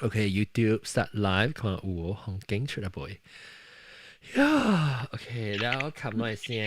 OK，YouTube start live，看有紅景出來未？呀，OK，แล้วคำหน่อยเสีย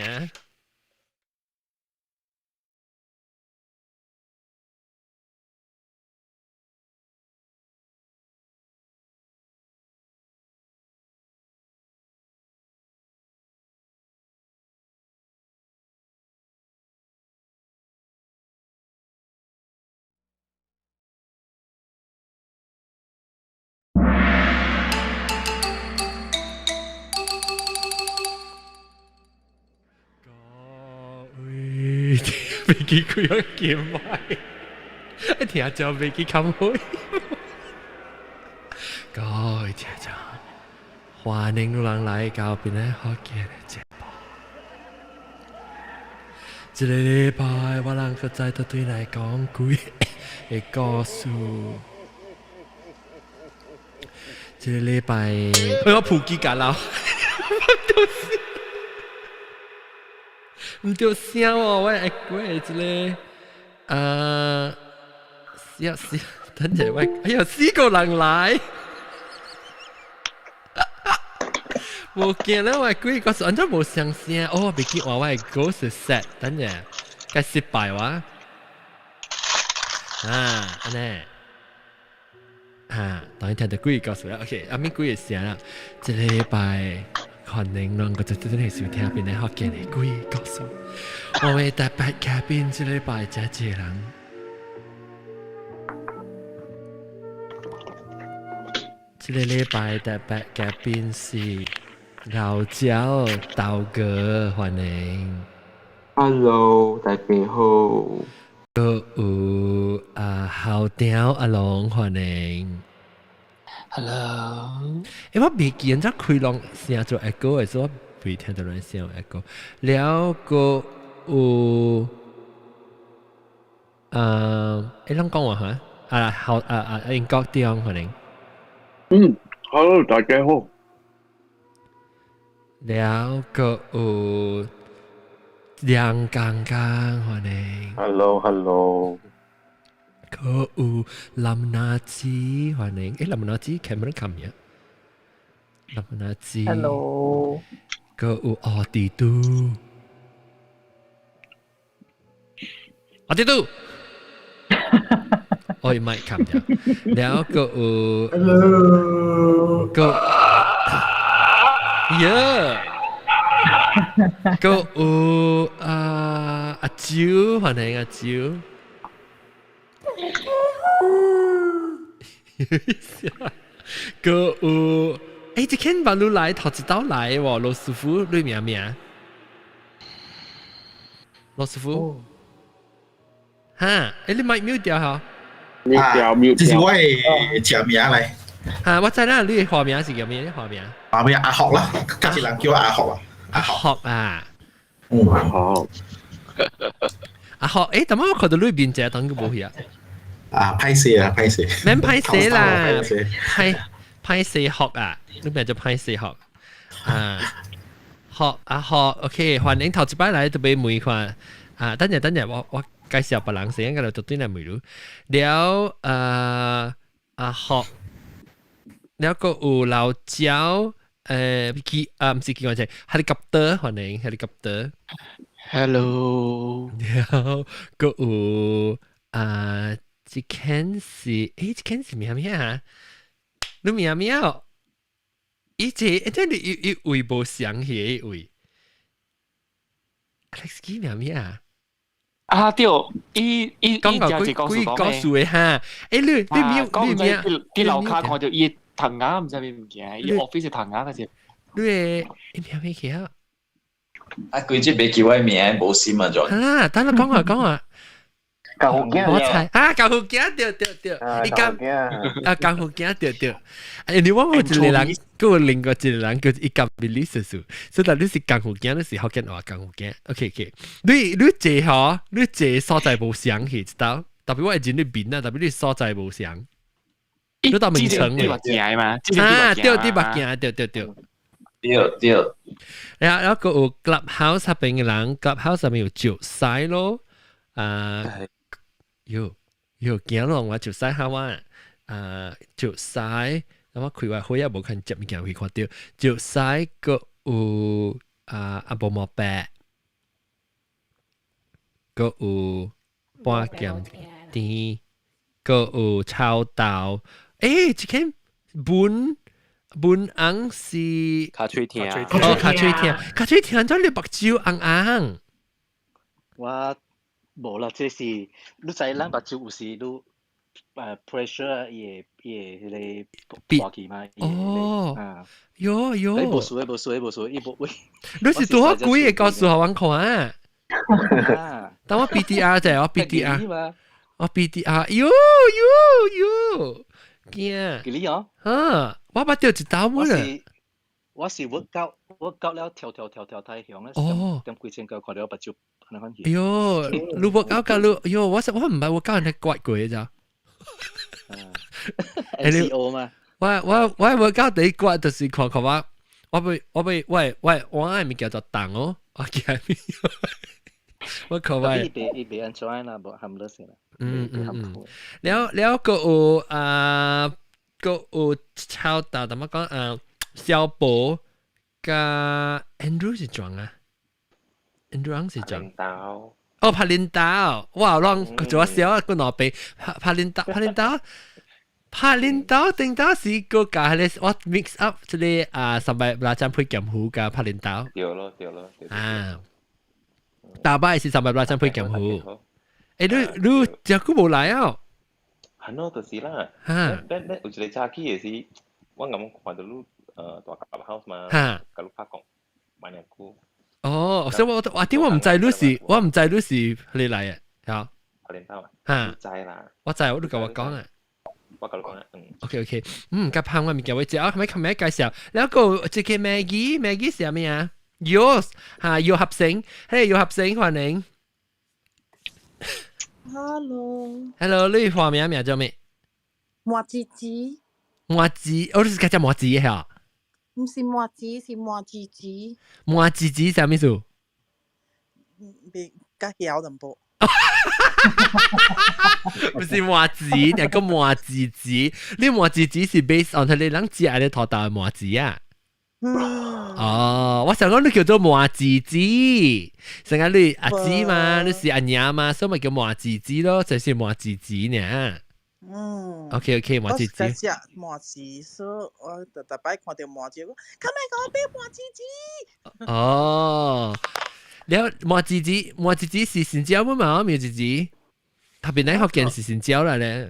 ก็อุ้ยเมื่อกี้คุยกับเกมไว้ไอ้เถียจะเมื่อกี้คำพูดก็เถียจะ歡迎人來到邊咧學嘅節目。這個禮拜我能夠再度對你講句嘅故事。這個禮拜，我普及緊啦，唔對聲喎，我係這個等陣喂，哎呀，四個人來。冇見啦，我估嗰時安怎冇上聲，哦，未見話我係 ghost set，等陣，該失敗哇，安尼，當然聽到鬼告訴啦 ，OK，阿咪鬼嘅聲啦，這個禮拜可能兩個就真係收聽邊嚟學見嘅鬼告訴，我會特別嘉賓，這個禮拜真係人。這個禮拜特別嘉賓是。老椒豆哥，歡迎。Hello，大家好。個有校長阿龍，歡迎。Hello。我未見咗開朗聲做 echo 嘅，所以我未聽到人聲 echo。了個有你諗講話嚇？校英國啲歡迎。Hello，大家好。了個有梁剛剛，歡迎。Hello。個有林娜子，歡迎。林娜子 camera 咁樣。林娜子。Hello。個有奧迪都。奧迪都。我唔係咁樣。了個有。Hello。個。Yeah， 個有阿蕉，歡迎阿蕉。個有，這天把路來，頭一道來喎，羅師傅，你名名？羅師傅？哈，你咪mute掉嚇？mute掉。這是我的真名嚟。我知啦，你嘅化名是叫咩？你化名？化名阿學啦，家己人叫阿學啊。阿學啊。好。阿學，但係我看到裏邊隻等佢冇去啊。歹勢啊，歹勢。免歹勢啦，歹勢學啊，裏邊就歹勢學。學阿學 ，OK， 歡迎頭一擺來就俾每看。等陣，我介紹別人先，嗰度對嚟梅魯。了阿學。แล้วก็有老椒唔是叫我啫 helicopter 歡迎 helicopter Hello。แล้วก็有這件事這件事咩啊？你咩咩啊？這你位無想起位 Alex 幾咩啊？對，講嘅哈，你咩？啲樓卡看到伊。藤鴨唔知咩物件，伊 office 藤鴨嗰隻。你名咩啊？佢即係叫我名冇事嘛咗。等我講話。舊福建我猜舊福建對。你講舊福建對。你話我一個人，嗰個另外一個人叫伊講Billy叔叔，所以你是舊福建，你是福建話舊福建。OK， 你這所在冇想起知道？特別我係你邊啊，特別你所在冇想。你到名稱嘅嘛？對，啲物件，對。然後個有 Clubhouse 入邊嘅人 ，Clubhouse 入面有著曬咯，有見咯，我著曬下灣，石狮，咁我開話開也無看接物件會看到石獅，個有阿伯毛白，個有半劍甜，個有臭豆。誒，即間本紅是卡吹天啊！哦，卡吹天，卡吹天咗你白椒紅紅。我冇啦，即是你知咱目睭有時你pressure 也嚟掛機嘛？哦，有，誒無數，伊無喂。你是多少鬼嘅告訴我揾看啊？但我 BDR 啫，我 BDR，我 BDR，有，驚。幾哩哦？啊，我把掉一刀冇啦。我是work out 了跳太響咧，點幾千個看到目睭。哎呦，你work out 噶你，哎呦，我唔係 work out 係刮過嘅咋？NCO 嘛，我 work out 第一刮就是看我被我係咪叫做檔哦？我叫咩？我看喂，伊別安全啦，無含得先啦。แล้วก็ก็抄到點樣講小寶กับ Andrew 是裝啊？Andrew 是裝。哦，拍領導，哇！讓做少啊個腦鼻拍領導，定導是個架咧，我 mix up 即係上擺拉張配鹹糊嘅拍領導。對咯。啊，大擺是上擺拉張配鹹糊。誒，你隻股冇來啊？係咯，就是啦。嚇，你有一個假期嘅時，我咁看到你大夾 house 嘛，กับลูกค้า講買兩股。哦，所以我點我唔知你是你嚟啊？嚇，拍領導啊？嚇，知啦。我知，我都同我講啊。我跟你講啦OK，夾棒我咪叫佢知啊，係咪琴日介紹？แล้วก็這個 Maggie 是咩啊？Yours 嚇，要合成，係要合成歡迎。Hello，你化名叫咩？麻子，我是叫麻子嚇。唔是麻子，是麻子。麻子係咩數？別加曉淡薄。不是麻子，你個麻子，你麻子是 based on 你人只係你頭大麻子啊？哦，我想講你叫做麻子，成日你阿姊嘛，你是阿娘嘛，所以咪叫麻子咯，就是麻子呢。OK， 麻子。我食麻子，所以我特擺看到麻子，咁咪講俾麻子。哦，แล้ว麻子是新椒嘛？苗子，特別你學件是新椒啦咧。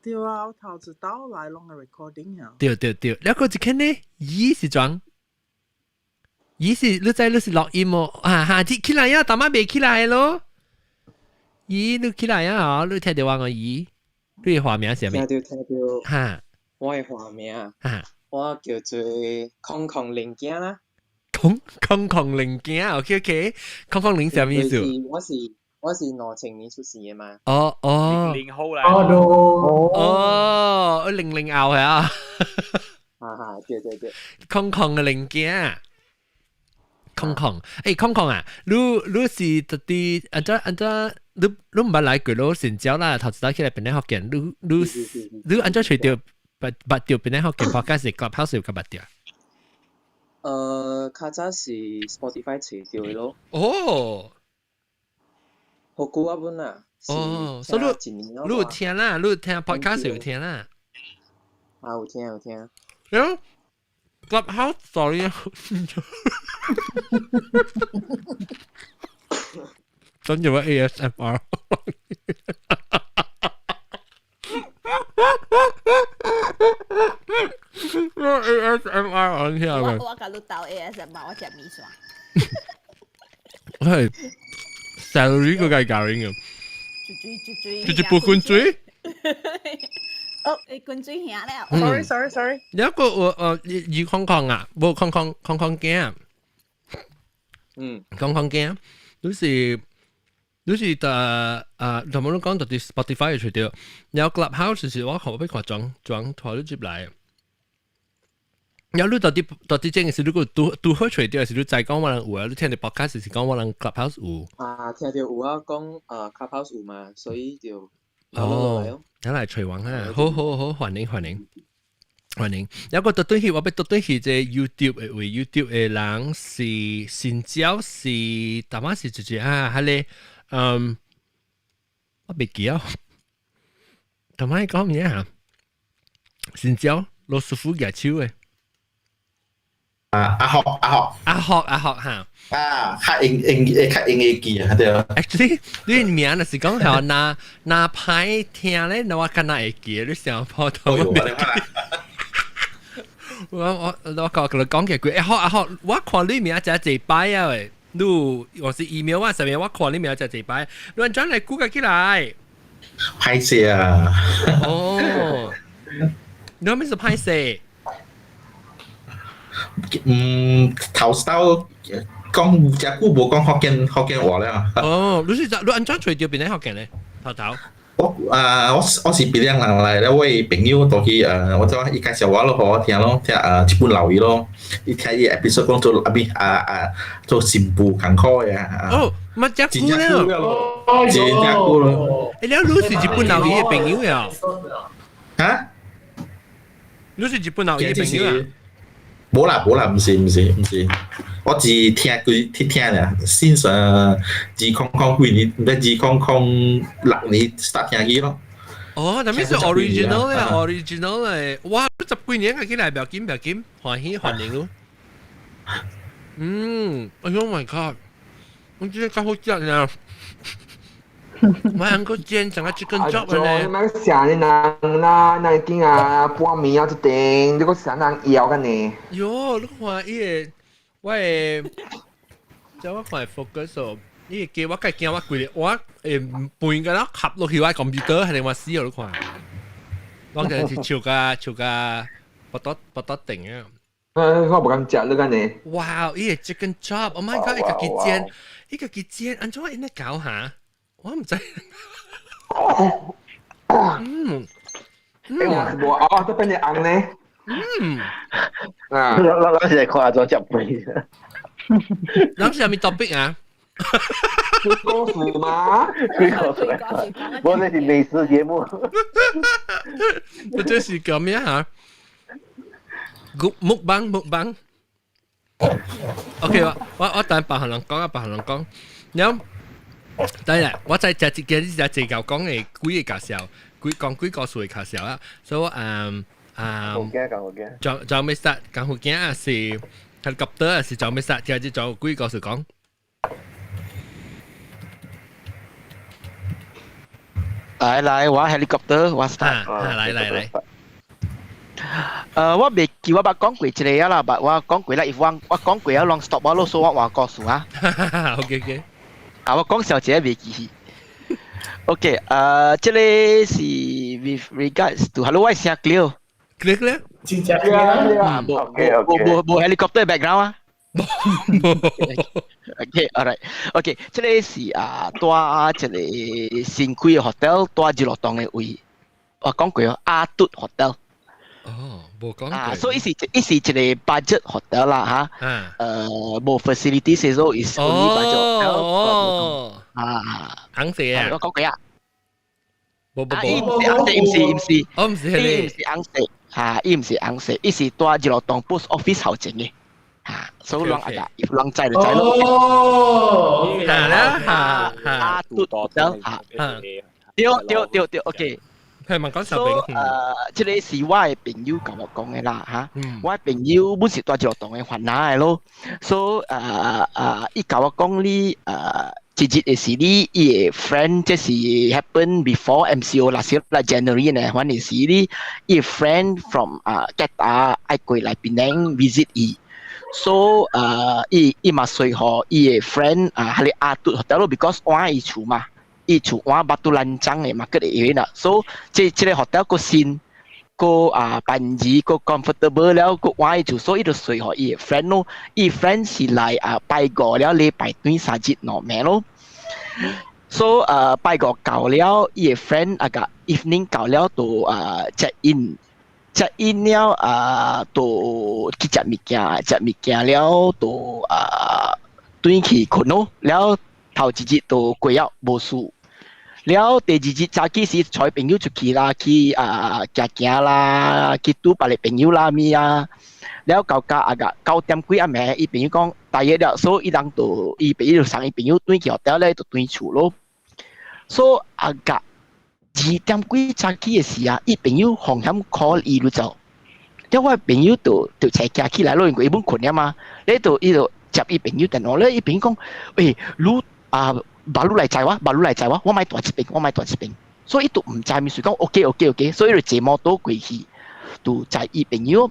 對啊，我頭一刀來弄個 recording 啊。對，แล้ว個一間呢，伊是裝，伊是你知錄音冇？下次起來呀，大媽未起來咯。伊你起來呀，你聽到我伊，你嘅化名係咩？聽到。嚇，我嘅化名啊，我叫做空零件啦。空零件 ，OK， 空零係咩意思？我是2000年出世嘅嘛。哦，00後嚟。哦，00後係啊。對。空嘅零件，空，空啊！你是特啲按照你唔捌來過咯，成朝啦，頭一日起來邊啲學嘅，你按照隨條拔掉邊啲學嘅 podcast 係 Clubhouse 有個拔掉。較早是 Spotify 除掉嘅咯。哦。好久啊本啊。哦，所以你有聽啦，你有聽 podcast 有聽啦。有聽。然後 Clubhouse sorry 真有個 ASMR。ASMR 我聽下我搞到到 ASMR 我食米線。係 salary 個計教人嘅。最不灌水。哦，你灌水響了。Sorry。有一個魚空啊，冇空鏡。空鏡，就是同我都講到啲 Spotify 除掉，有 Clubhouse 是我後邊話裝台都接嚟。有你到底正嘅是，如果都好除掉，是你再講我人有啊，你聽到 podcast 是講我人 Clubhouse 有。聽到有啊講Clubhouse 有嘛，所以就哦，咱嚟隨王啊，好，歡迎。有個特對戲，我俾特對戲即 YouTube 嘅為 YouTube 嘅人是新椒是，大媽是直接啊，係咧，我未記啊，大媽講咩啊？新椒羅斯福嘅超嘅。阿學嚇。較英嘅記啊，對啊。Actually，你名就是講係那排聽咧，我敢那會記，你想破頭我講嘅句，學，我看你名就一擺啊喂，你我是 email 啊上面我看你名就一擺，你將嚟估個起來。歹勢啊！哦，你咩是歹勢？頭先講只久無講福建話咧。哦，你安怎吹掉邊啲福建咧？頭。我是別人嚟咧，我嘅朋友到去我就伊介紹我咯，我聽咯，聽一本留意咯，伊聽伊 episode 講做做新婦坎坷嘅。哦，乜只久咧？真只久咯。你是日本留意嘅朋友呀？嚇？你是日本留意嘅朋友啊？冇啦，唔是，我只聽佢聽啊，先上2000幾年，唔知2006年 start 聽佢咯。哦，那邊是 original 咧，哇，10幾年嘅起來，唔要緊，歡迎咯。Oh my god，我真係咁好食啊！我還個煎整個 chicken chop 咧。咪成日那已經半暝啊，一定你個成人搖緊呢。喲，你看伊個，我誒，就我看 focus 哦，伊個我計驚我規日，我誒半個啦，合落去我 computer 係令我死哦，你看。我就係超個不多定啊。我唔敢食你緊呢。哇！伊個 chicken chop，Oh my god！伊個煎，安怎應該搞下？我唔知。冇啊，都變你硬呢。我是看咗隻杯。諗下面 topic 啊？故事嗎？我這是美食節目。這是講咩啊？mukbang。OK，我等白行人講，有。當然，我在只自舊講嘅幾個介紹，幾個數嘅介紹啊，所以仲咩實講福建啊是 helicopter 啊是仲咩實，就係仲幾個數講。來，我 helicopter，我 start。來。我未記我講過一個啦，我講過啦，我講過啊 long stop 我攞數我話告訴啊。OK。我講小姐未記。OK，這裡是 with regards to hello， 我聲 clear。真正 clear。冇 helicopter background 啊。OK，alright。OK，這裡是帶這裡新開嘅 hotel， 帶住落檔嘅位。我講過阿嘟 hotel。哦，冇講過。所以一是一個 budget hotel 啦嚇，冇 facility 嘅時候 is only budget hotel。哦，硬死啊！我講過啊，冇，唔是，我唔是你，唔是硬死嚇，伊唔是硬死，伊是帶住落檔 post office 後整嘅嚇，所以啷個if啷制就制咯。哦，係啦，阿嘟 hotel 嚇，對，OK。係問講手柄。即係是我嘅朋友同我講嘅啦嚇，我嘅朋友本是帶住落檔嘅煩惱嘅咯，所以伊同我講你直接嘅是你伊嘅 friend， 即是 happen before MCO last year January 呢，嗰陣時你伊嘅 friend from Qatar 愛過嚟檳城 visit 伊，所以伊嘛隨和伊嘅 friend 係你阿嘟 hotel 咯 ，because 我係厝嘛。伊厝我batu lancang嘅 market area 啦，所以即個 hotel 個新個便宜個 comfortable 了個我住，所以就隨和伊 friend 咯，伊 friend 是嚟拜過了禮拜短3日落名咯，所以拜過搞了，伊 friend 個 evening 搞了就check in 了就去食物件了就轉去困咯，了頭一日就過了無事。了第二日早起時帶朋友出去啦，去行啦，去拄別個朋友啦咪啊，了到9點幾暝，伊朋友講大約了，所以伊人就伊朋友就送伊朋友轉去hotel咧，就轉厝咯。所以2點幾早起嘅時啊，伊朋友紅險 call 伊就走，了我朋友就車架起來咯，因為伊本困啊嘛，咧就伊就接伊朋友電話咧，伊朋友講，喂，你baru嚟載我，我買大一邊，所以都唔知咪說講 OK， 所以就坐摩托過去，就載伊朋友，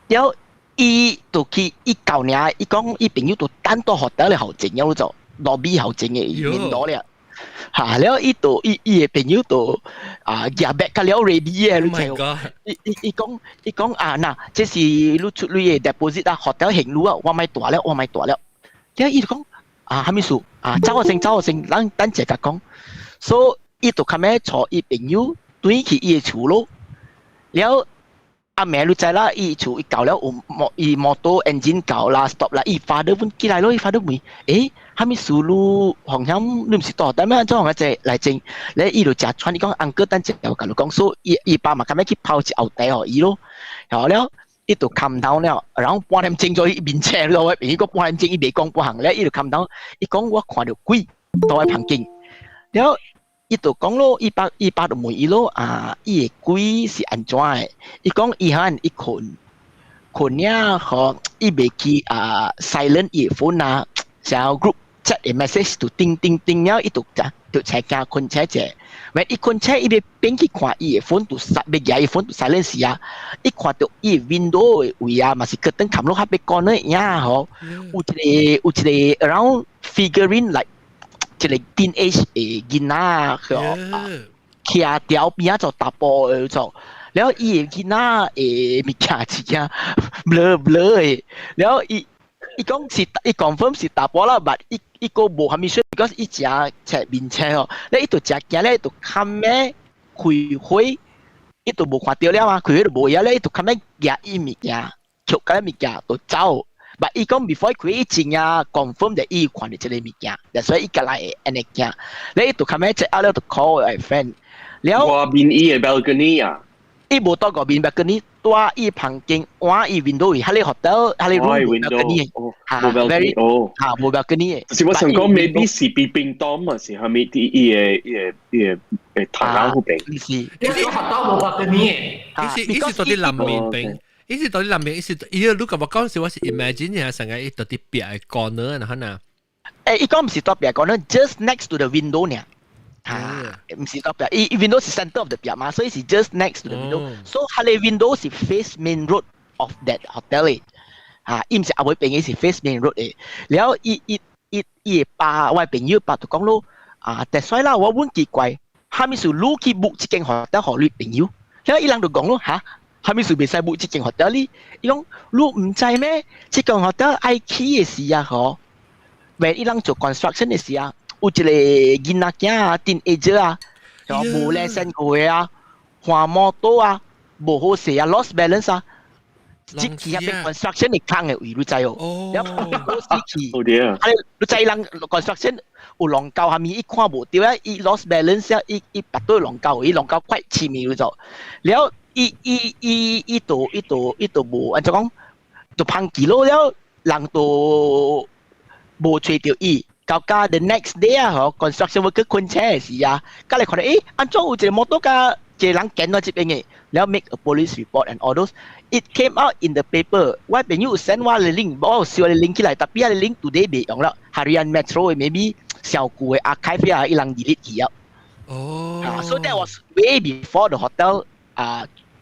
了伊就去伊到呢，伊講伊朋友就單到hotel嘅後靜了就lobby後靜嘅面度咧，嚇，了伊嘅朋友就夾 bag ka了 ready 嘅，你知伊講嗱，這是你出嚟嘅 deposit 啊 ，hotel 行路啊，我買大了，了伊就講。還沒數走我先，等陣甲講，所以伊就後尾坐伊朋友轉去伊嘅厝咯。了阿妹你知啦，伊厝伊搞了伊摩托 engine 搞啦 stop 啦，伊 father 本起來咯，伊 father 問，還沒數路紅險你唔是多，但咩做紅嘅來證，咧伊就食穿，伊講 uncle 等陣有甲你講，所以伊爸嘛後尾去拋一後袋予伊咯，然後了。伊就 calm down 了，然後半點鐘咗伊面車咯，朋友個半點鐘伊未講半行咧，伊就 calm down，伊講我看到鬼到喺旁邊，然後伊就講咯，伊爸就問伊咯，伊嘅鬼是安怎嘅？伊講伊伊困呀，嗬，伊未去silent 伊嘅 phone 啊，想 group chat 嘅 message 就叮，然後伊就車架困車者。when 伊困車伊要邊去看伊嘅 phone 就要舉伊 phone 就 silent 時啊，伊看到伊 window 嘅位啊，嘛是個燈冚落下邊講咧呀，嗬，有一個 around figurine like 一個 teenage 嘅囡仔，嗬，徛條邊啊就打波嘅就，然後伊嘅囡仔誒物件是件 blur 嘅，然後伊講是伊 confirm 是打波啦，但伊個無蝦米水 ，because 伊食赤面車哦，咧伊就食驚咧，就冚咩開火，伊就無看到了嘛，開火就無嘢咧，伊就冚咩夾伊物件，捉緊物件就走。但伊講 before 開伊真啊 confirm that 伊看到這個物件，所以伊個來安尼驚，咧伊就冚咩即係咧就 call 我 friend，了。外邊伊嘅 balcony 啊。伊無到嗰邊 balcony， 帶伊旁邊換伊 window 位，喺你 hotel， 喺你 room balcony， 無 balcony 嘅。是我想講 maybe 是比冰島嘛，是係咪啲伊嘅台灣嗰邊？唔是，因為 hotel 無 balcony 嘅。伊是到啲南面邊，伊是到啲南面，伊是伊你咁講時，我是 imagine 下成個伊到啲邊嘅 corner 嗱嗱。伊講唔是到邊 corner，just next to the window 呢。唔是到邊，伊 window 是 center of the 邊嘛，所以是 just next to the window。So 佢哋 window 是 face main road of that hotel 嘅，伊唔是阿妹邊嘅是 face main road 嘅。然後伊爸我朋友爸就講咯，但係啦，我揾奇怪，係咪是你去 book 一間 hotel 俾你朋友？然後伊人就講咯，係咪是未使 book 一間 hotel 呢？伊講你唔知咩？一間 hotel 愛去嘅時啊，嗬，為伊人做 construction 嘅時啊。有一個囡仔囝啊 ，teenager 啊，又無 lesson 過啊，換摩托啊，無好勢啊 ，lost balance 啊，即係入邊 construction 嚟坑嘅位，你知哦？有冇時期？你知人 construction 有浪高下面，伊看無到啊，伊 lost balance 啊，伊拔到浪高，伊浪高快前面咗，然後伊度無，按怎講？就碰幾咯，然後人就無吹到伊。到家 the next day 啊，construction worker 困車嘅時啊，隔離看到安怎有一個摩托架，一個人見到這邊嘅，然後 make a police report and all those. It came out in the paper. 我朋友 send 我嘅 link， 我燒嘅 link 起來，但係個 link today 未用啦。Harian Metro 嘅 maybe 小舊嘅 archive 啊，伊人 delete 去啊。So that was way before the hotel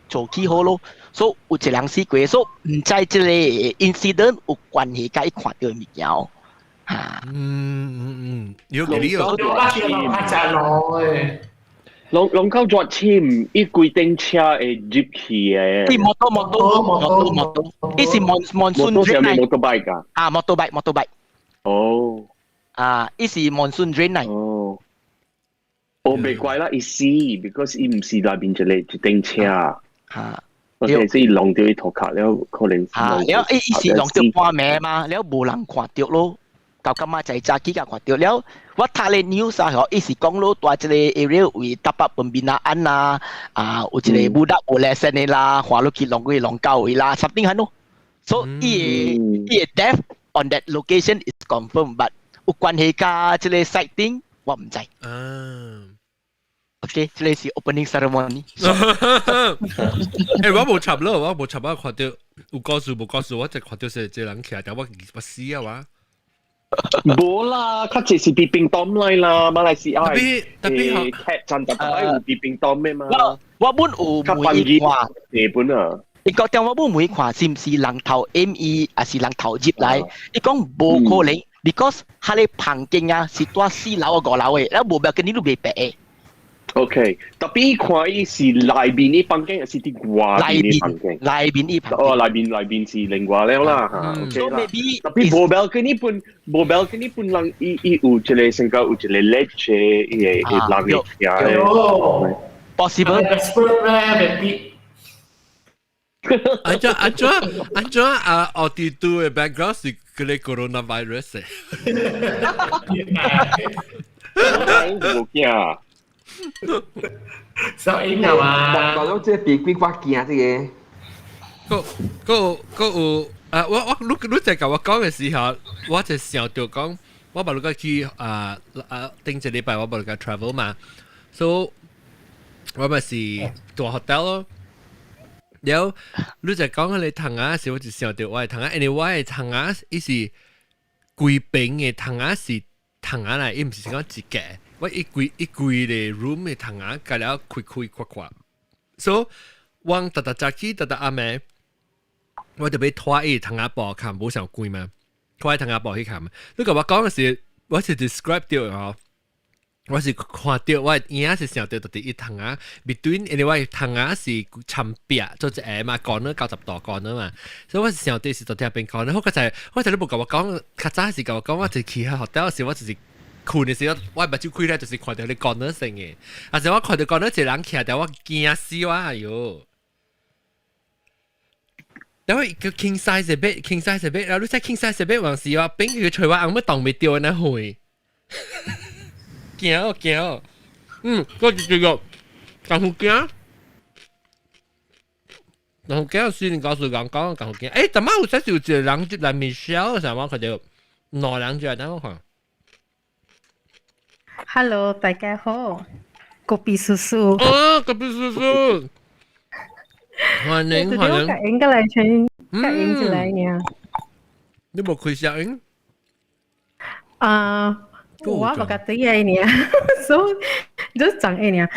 做起好咯。So 有一個人死過， so 唔知這個 incident 有關係，甲伊看到嘅物件。有幾有？龍溝作簽，伊規定車會入去嘅。伊摩托，伊是 monsoon drain 摩托 bike 㗎。motorbike。哦。伊是 monsoon drain 嚟。哦。未怪啦，伊是 because 伊唔是內邊一定車。或者是浪掉伊頭殼了，可能。了伊是浪掉半暝嘛，了無人看到咯。搞咁嘛就早幾個看到了，我睇咧 news 啊，嗬，伊是講咯，大一個 area 為搭北pembinaan啦，有一個budak adolescent 嘅啦，花落去浪狗嘅啦 ，something 係咯。So 伊個 death on that location is confirmed， but 有關係加即個 sighting 我唔知。OK， 即係是 opening ceremony。我冇插咯，我冇插啊！看到有告訴冇告訴，我就看到是這人徛，但我死啊哇！冇啦，佢只是別冰凍嚟啦，馬來西亞。特別劇真特別有別冰凍咩嘛？我本有每看日本啊。你覺得我本每看是唔是人頭 ME 還是人頭入嚟？你講冇可能 ，because 佢哋旁邊啊是多4樓啊5樓嘅，然後冇表跟你都未白嘅。OK，特別看伊是內邊啲房間，還是啲外邊啲房間？內邊啲房間。哦，內邊是另外了啦嚇。OK 啦。特別無表跟呢半人，伊有一個成個有一個 ledge，伊係人嚟嘅。possible。安怎奧地利嘅 background 是嗰個 coronavirus 冇驚。sao ý nào mà còn lúc chưa bị quy qua kia thế個有你在甲我講嘅時候，我就想到講，我冇落去頂一禮拜我冇落去 travel 嘛，所以我咪是住 hotel 咯。然後你在講你糖啊時，我就想到我係糖啊，因為我係糖啊，伊是貴賓嘅糖啊是糖啊嚟，伊唔是講一個。我一櫃嘅 room 嘅堂啊，隔了開闊，所以我特早起特阿妹，我就俾拖伊堂啊部看，冇上貴嘛，拖伊堂啊部去看嘛。你甲我講嘅時，我是 describe 到哦，我是看到我影是想到特啲一堂啊 ，between 因為我堂啊是參別做一個嘛，講咗90度講咗嘛，所以我是想到是特啲邊講，好個就係我就你冇甲我講，較早是甲我講，我就去喺 hotel 時，我就是。困嘅時候，我目睭開咧，就是看到你講得成嘅。但是我看到講得一個人徛，但我驚死我哎喲！但我個 king size 嘅 bed，king size 嘅 bed，然後你睇 king size 嘅 bed，還是話邊個除我硬乜當未掉那會？驚！我就覺得咁好驚。咁好驚，雖然告訴人講咁好驚。誒，但係有陣時有一個人就嚟 Michelle，成日我看到兩人就係等我看。Hello， 大家好，隔壁叔叔。隔壁叔叔，歡迎。隔音過來先，隔音進來呢。你冇開聲音？我冇覺得嘢呢，所以就講嘢呢。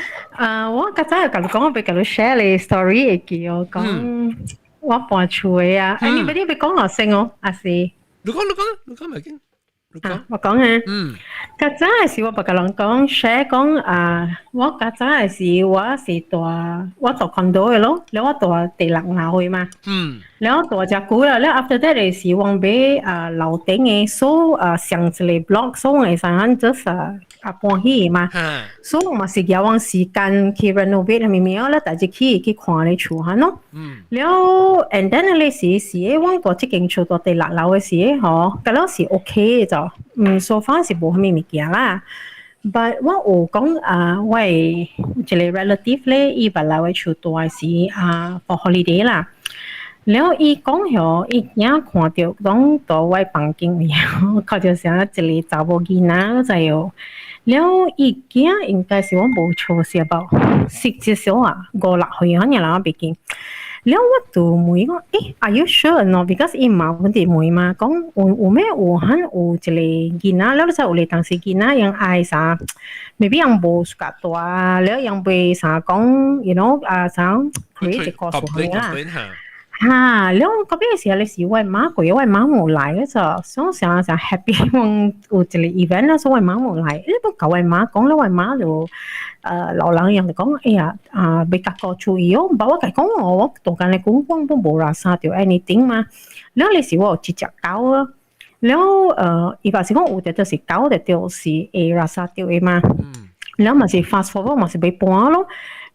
我剛才有講，我俾佢 share 你 story 嘅，我講我搬出去啊。你俾講落聲哦，阿是。你講咪經。我講啊，較早嘅時我別個人講 share 講我較早嘅時我是住condo 嘅咯，然後我住第6樓嘅嘛，然後住只久啦，然後 after that 嘅時我俾樓頂嘅所上一個 block 所嘅時候就是搬起嘛，所以我咪是有往時間去 renovate 咪咪啦，但係去看你厝下咯，然後 and then 你時我個即間厝到第6樓嘅時嗬，咁樣是 OK 嘅就。so far 是冇咩物件啦。But 我有講我一個 relative 咧，伊把來我厝住是for holiday 啦。然後伊講咗，伊影看到講到我房間裡，看到成一個查某囡仔就有。然後伊囝應該是我冇錯些吧，6歲5、6歲可能啦，畢竟。然後我就問講，are you sure no？ Because 伊嘛問題問嘛，講有咩有一個囡仔，然後就有嚟當時囡仔樣愛啥 ，maybe 樣無暑假大，然後樣被啥講 ，you know 啥 create 個數係啦。嚇，然後嗰邊嘅時候，你是我媽過，我媽冇來嘅就，所以想 happy 有一個 event 啦，所以我媽冇來。你不教我媽講咧，我媽就老人樣就講，哎呀被隔個注意哦，唔係我講我度緊你講講都冇啦，殺掉 anything 嘛。然後你是我有一隻狗啊，然後伊話是講有啲就是狗，啲就是會殺掉嘅嘛。然後咪是 fast forward 咪是被搬咯。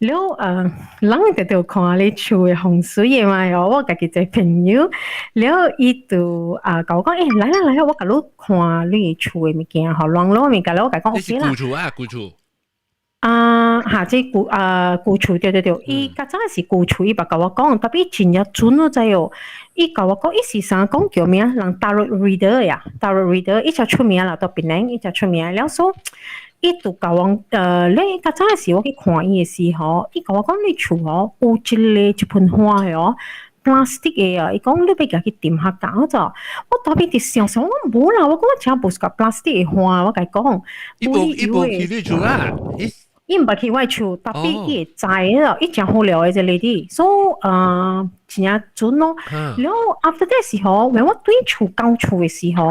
了人哋就看你厝嘅風水嘅嘛，我家己一個朋友，了伊就甲我講，來啦，我甲你看你厝嘅物件，好亂咯，物件了我甲講 OK 啦。古厝啊，古厝。即古厝對，伊較早是古厝，伊捌甲我講，特別真日準咯，知哦。伊甲我講，伊是啥講叫咩啊？人 tarot reader 呀 ，tarot reader，伊就出名啦，到檳城伊就出名，了所。伊就甲我你較早時我去看伊嘅時候，伊甲我講你厝吼有一盆花嘅哦 ，plastic 嘅啊，伊講你要家己掂下搞咋？我特別啲想，我冇啦，我講我請部個 plastic 嘅花，我甲伊講，伊無去你厝啦，伊唔係去我厝，特別伊會知啦，伊真好料嘅隻 lady， 所以真係準咯。然後 after that 時候，when我對厝交厝嘅時候，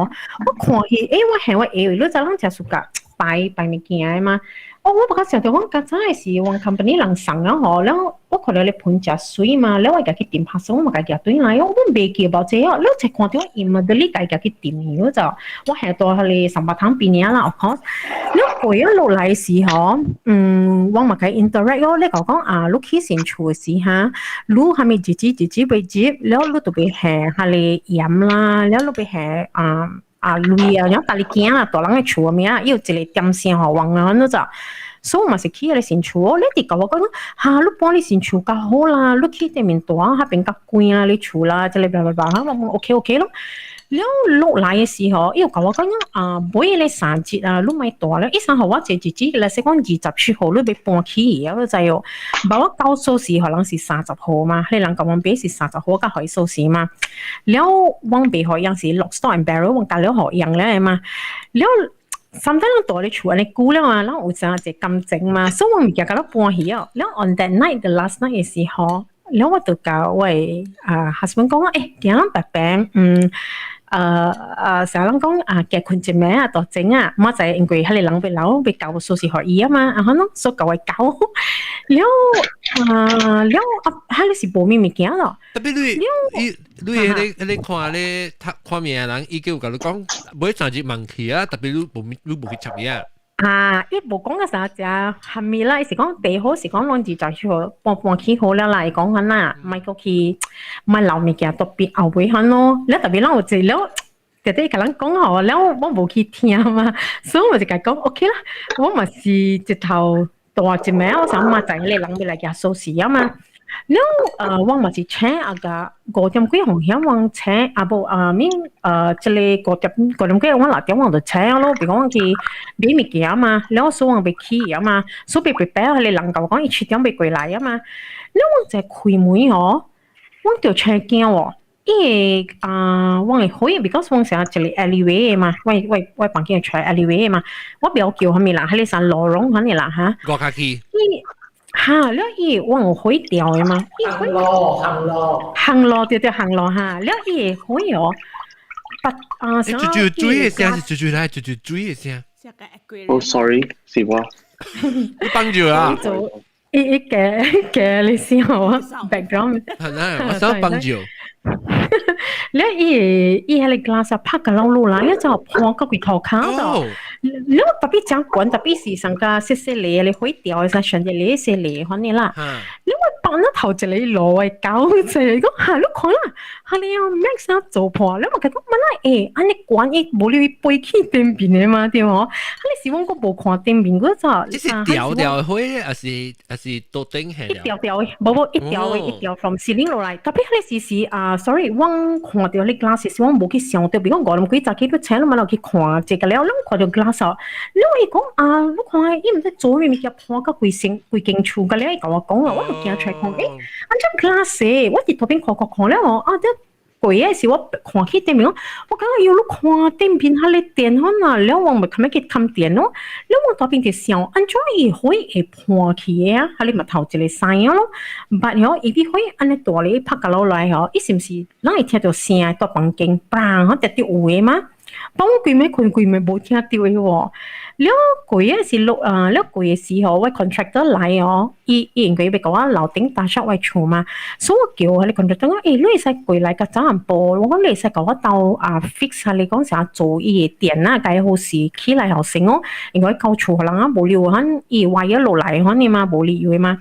我看起我係我以為你就諗住個。擺物件嘛，我不過想到講較早嘅時，我 company 人送咗嗬，แล้ว我看到你盤只水嘛，แล้ว我家己點拍手，我家己對來，我未記about 這個，แล้ว就看到伊咪你家己點咗就，我係到佢哋300tháng ปีนี้啦 ，of course，แล้ว過一落嚟時候，我咪佢 interact 咯，你講你起先厝時嚇，你係咪自己被接，แล้ว你就被係佢鹽啦，แล้ว你被係類啊，然後大力鏡啊，大人嘅厝咩啊，要一個點線好旺啊，咁就，所以我咪是起你先厝，你哋講我講你幫你先厝較好啦，你起對面大，下邊較貴啦，你厝啦，即係我 OK 咯。แล้ว落嚟嘅時候，伊又甲我講每日3節啊，你咪大咧，伊生學我自己嚟說講27號你要搬起，然後就有，把我交收時可能是30號嘛，你人甲我俾是30號，甲可以收時嘛。แล้ว我俾可樣是 lock stock and barrel，我教了學樣咧嘛。แล้วsometimes 大你厝你估了嘛，然後有陣就咁整嘛，所以我咪叫佢搬起啊。แล้ว on that night the last night 嘅時候，แล้ว我就教喂husband 講點樣白病成日講結婚一名多整我就因為佢哋人被老被教數是學醫嘛，可能所教嘅教，了佢哋是冇咩物件咯。特別你看咩人，伊叫佢講每3節問題啊，特別你冇去插嘢。伊無講嘅啥只係咪啦？是講地好，是講兩字就出搬起好了啦。講緊啦，唔係過去唔係留物件特別後尾緊咯。你特別讓我知了，特別同人講好，了我冇去聽嘛，所以我就講 OK 啦。我咪是直頭大隻名，我想嘛就係你人俾嚟嘅數時啊嘛。แล้ว我咪是請5點幾紅險，我請即係5點幾我6點我就請咯，比如講佢俾物件嘛，แล้ว所以我被起啊嘛，所以被俾佢哋人教講7點被過來啊嘛，แล้ว我就開門哦，我就請驚喎，我係可以 because 我成日就嚟 alleyway 嘛，我房間係 alleyway 嘛，我比較叫佢哋啦，喺你上羅龍佢哋啦嚇，我卡機。แล้วอีว่างหอยเดียว嘛行路對行路แล้วอีหอย哦就追嘅聲是就追嘅聲。Oh sorry， 是我。你幫住啊！一嘅你先好啊 ，background。我想幫住。แล้วอี喺你 glass 拍個老路啦，一就破個佢頭殼度。แล้ว特別講滾，特別是上個細嚟，你可以掉上上隻你細嚟可能啦。你會扮得頭隻你攞嚟搞就係講係咯，可能係你要 make 啥做破，你話佢講乜啦？安尼滾冇你背起對面嘅嘛，對冇？你是講個冇看對面嗰陣，即係掉開，還是到頂係？一掉，冇一掉 from ceiling 落嚟，特別你是sorry，我看到你 glass 是我冇去想到，比如講我哋幾集幾請嘛落去看這個了，你看到 glass。你話講你看伊唔知做咩物件破個規間厝個咧，伊甲我講啊，我就驚出嚟講，安怎 glass 我喺頭邊看咧哦，啲貴嘅時我看起對面我講要你看對面下你電可能了我咪咁樣去冚電咯，了我頭邊就想安怎伊可以破起嘅啊，下你咪頭一個聲咯，但係伊可以安尼大你拍個落來嗬，伊是唔是咱會聽到聲到房間砰嚇跌有嘅嘛？幫我佢咩冇聽到嘅喎，แล้ว佢嘅時แล้ว佢嘅時候，我 contractor 嚟哦，伊應該俾我樓頂打出位厝嘛，所以我叫佢 contractor 講，你會使佢嚟個早晚報，我講你會使搞我到fix 下你講成日做伊嘅電啊，計好時起來後成哦，應該交厝可能冇料，可伊壞咗落嚟可能嘛冇料嘅嘛。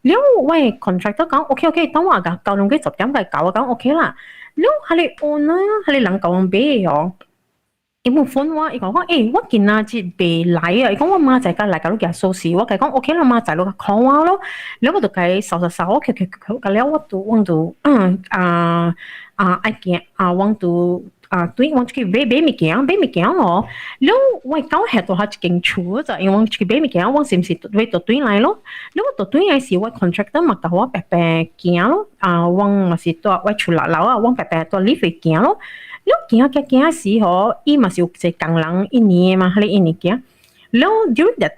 แล้ว喂 contractor 講 OK， 等我㗎9點幾10點嚟搞講 OK 啦。แล้ว係你 owner 係你人講俾哦。伊冇分我，伊講我今仔日未來啊！伊講我媽仔家來甲你夾數時，我講 OK 啦，媽仔你靠我咯。แล้ว我就計掃，佢แล้ว我就往到愛見往到對往去買物件哦。แล้ว我搞下到下一間厝就因為去買物件，我是唔是會到對來咯？แล้ว我到對來時我 contractor 嘛甲我白白行咯，我嘛是到我厝樓啊，我白白到呢份行咯。แล้ว行時嗬，伊嘛是有一個工人一年嘛，佢一年行。แล้ว during that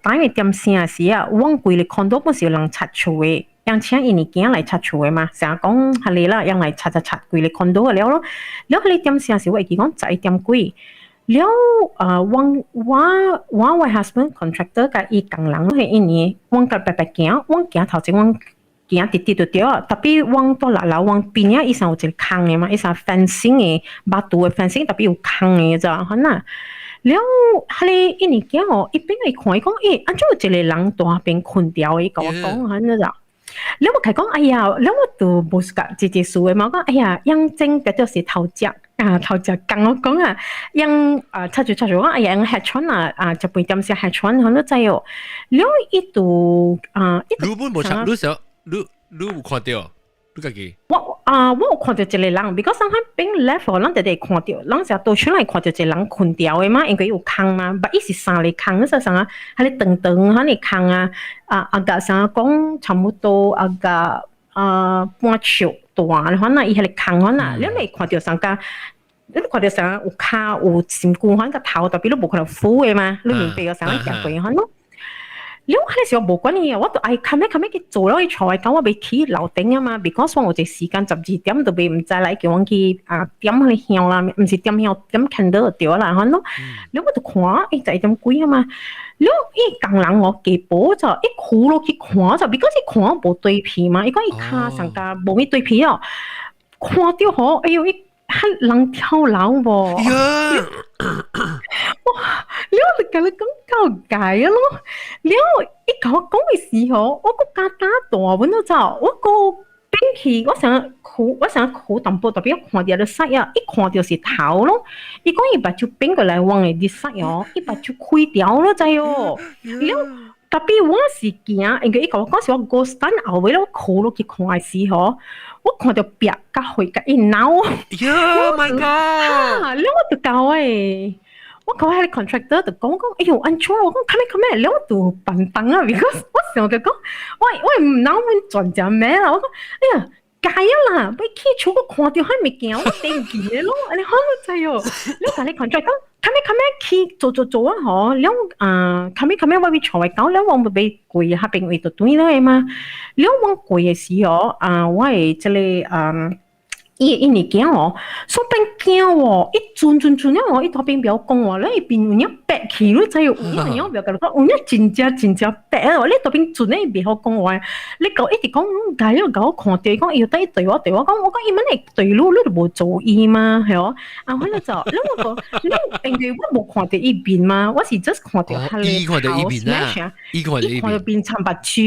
time 點聲時啊，我規個 condo 本是有人拆厝嘅，讓請一年行來拆厝嘅嘛，成日講係你啦，讓來拆規個 condo 嘅了咯。แล้ว佢點聲時，我記講11點幾。แล้ว我 husband contractor 甲伊工人係一年，我甲白白行，我行頭前我。行直就對啊，特別往到樓往邊啊，伊上有一個坑嘅嘛，伊上 fencing 嘅，馬路嘅 fencing 特別有坑嘅咋，係呐。แล้ว佢哋一年行哦，一邊嚟看伊講，安怎有一個人大邊困掉嘅，甲我講係呐咋。แล้ว我佢講，哎呀，แล้ว我都冇講直事嘅嘛，我講，哎呀，樣正嘅就是頭隻講我講啊，樣插住講，哎呀，樣黑川就半點先黑川，佢都知哦。แล้ว伊度你本冇插，你想？你有看到？你家己？我有看到一個人 ，because sometimes being left 哦，咱哋看到，咱成日倒出來看到一個人困掉嘅嘛，因為有坑嘛，但伊是三個坑，嗰時啊，喺你長喺你坑啊，個成講差唔多個半尺大，可能伊喺你坑可能，你咪看到上個。你看到上有骹有身軀，可能個頭特別都冇可能俯嘅嘛，你明白個上個夾過可能。แล้ว喺時候冇關係啊，我都係後尾去做咗去坐嚟講，我未起樓頂啊嘛 ，because 我隻時間12點就被唔知嚟叫我去點去響啦，唔是點響點看到就掉啦，可能。แล้ว我就看就係點貴啊嘛，แล้ว伊工人我幾寶就一苦落去看就 because 伊看冇對皮嘛，伊講伊卡上架冇咩對皮啊，看到好，哎呦伊係人跳樓喎。哇！你我就甲你講夠解啊咯，你伊甲我講嘅時候，我個家打大碗都走，我個冰器我想苦淡薄，特別看到你塞啊，一看到是頭咯，伊講伊把就冰過來往嘅啲塞哦，伊把就開掉咯，知哦，你特別我是驚，因為伊甲我講時我個山後尾我靠落去看嘅時候。我看到壁甲血甲一鬧，Oh my god！แล้ว我就教我講喺 contractor 就講，哎呦，安怎我講，come，แล้ว我就笨蛋啊 ，because 我想就講，我唔鬧我轉隻咩啦，我講，哎呀，解啦，俾起厝我看到喺物件，我頂住嘅咯，你可能知哦，你同你 contractor。come 去做啊嗬，แล้วcome 我俾坐嚟搞，แล้ว我俾攰下邊位度對啦嘛，แล้ว我攰嘅時候我係即係一年驚哦，所以驚哦，一轉咧我一頭邊表講話，你邊有白氣咯，就有有表講，有真正白啊！你頭邊轉咧別好講話，你講一直講解咗搞看對講要對我講，我講伊乜嚟對路，你都冇做意嘛，係哦，可能就你我講，你因為我冇看到依邊嘛，我是 just 看到係你看到依邊啦，依看到邊參白蕉，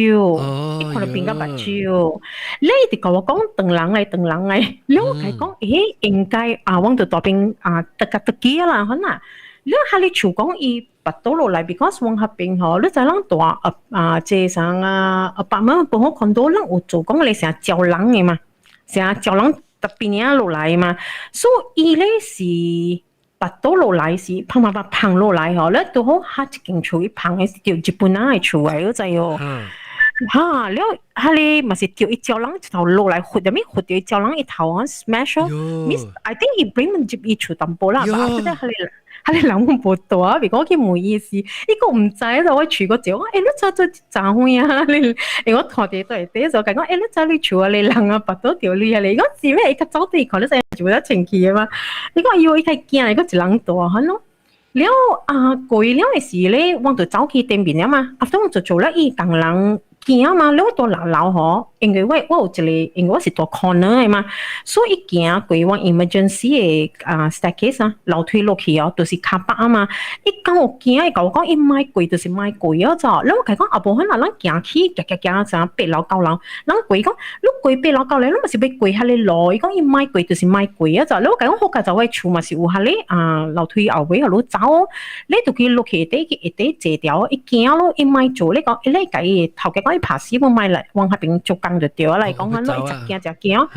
依看到邊個白蕉，你哋講我講等人嚟。我係講，應該往到嗰邊特幾啦，可能你喺你厝講伊拔到落嚟 ，because 往下邊嗬，你就諗大即上百蚊半好看到，人有做講你成日招人嘅嘛，成日招人特別嘢落嚟嘛，所以咧是拔到落嚟是砰落嚟嗬，你都好下一間厝一砰嘅條日本人嘅厝嚟嗰陣哦。แล้ว佢咪是掉一膠囊一頭落嚟活入面活掉一膠囊一頭啊 smash 咯 ，miss I think 伊 bring มัน接伊厝淡薄啦，但係佢諗唔到啊，如果佢冇意思，呢個唔知就我住個條，你做咩啊？你我同你對對就講，你做你厝啊，你人啊拔到條脷啊，你講是咩？佢走地看你成做得清氣啊嘛，你講要佢驚，你講一人大嚇咯。แล้ว過了嘅時咧，我就走去對面啊嘛，after 我就做咗伊工人。驚嘛，แล้วตัวหล่อๆ因為我有一個，因為我是大 corner 嘅嘛，所以行過往 emergency 嘅staircase 啊，樓梯落去哦，就是卡巴啊嘛。伊講我驚，伊講我講伊買貴就是買貴啊咋。然後佢講啊，無可能咱行起行啥8樓9樓，咱貴講你貴8樓9樓，你咪是要貴下你路。伊講伊買貴就是買貴啊咋。然後佢講好家就位厝嘛是有下你樓梯後尾後路走，你就佢落去一啲坐條，伊驚咯，伊買做你講，你計頭家講伊爬屎冇買嚟往下邊做工就對啦。講緊咯，一隻驚，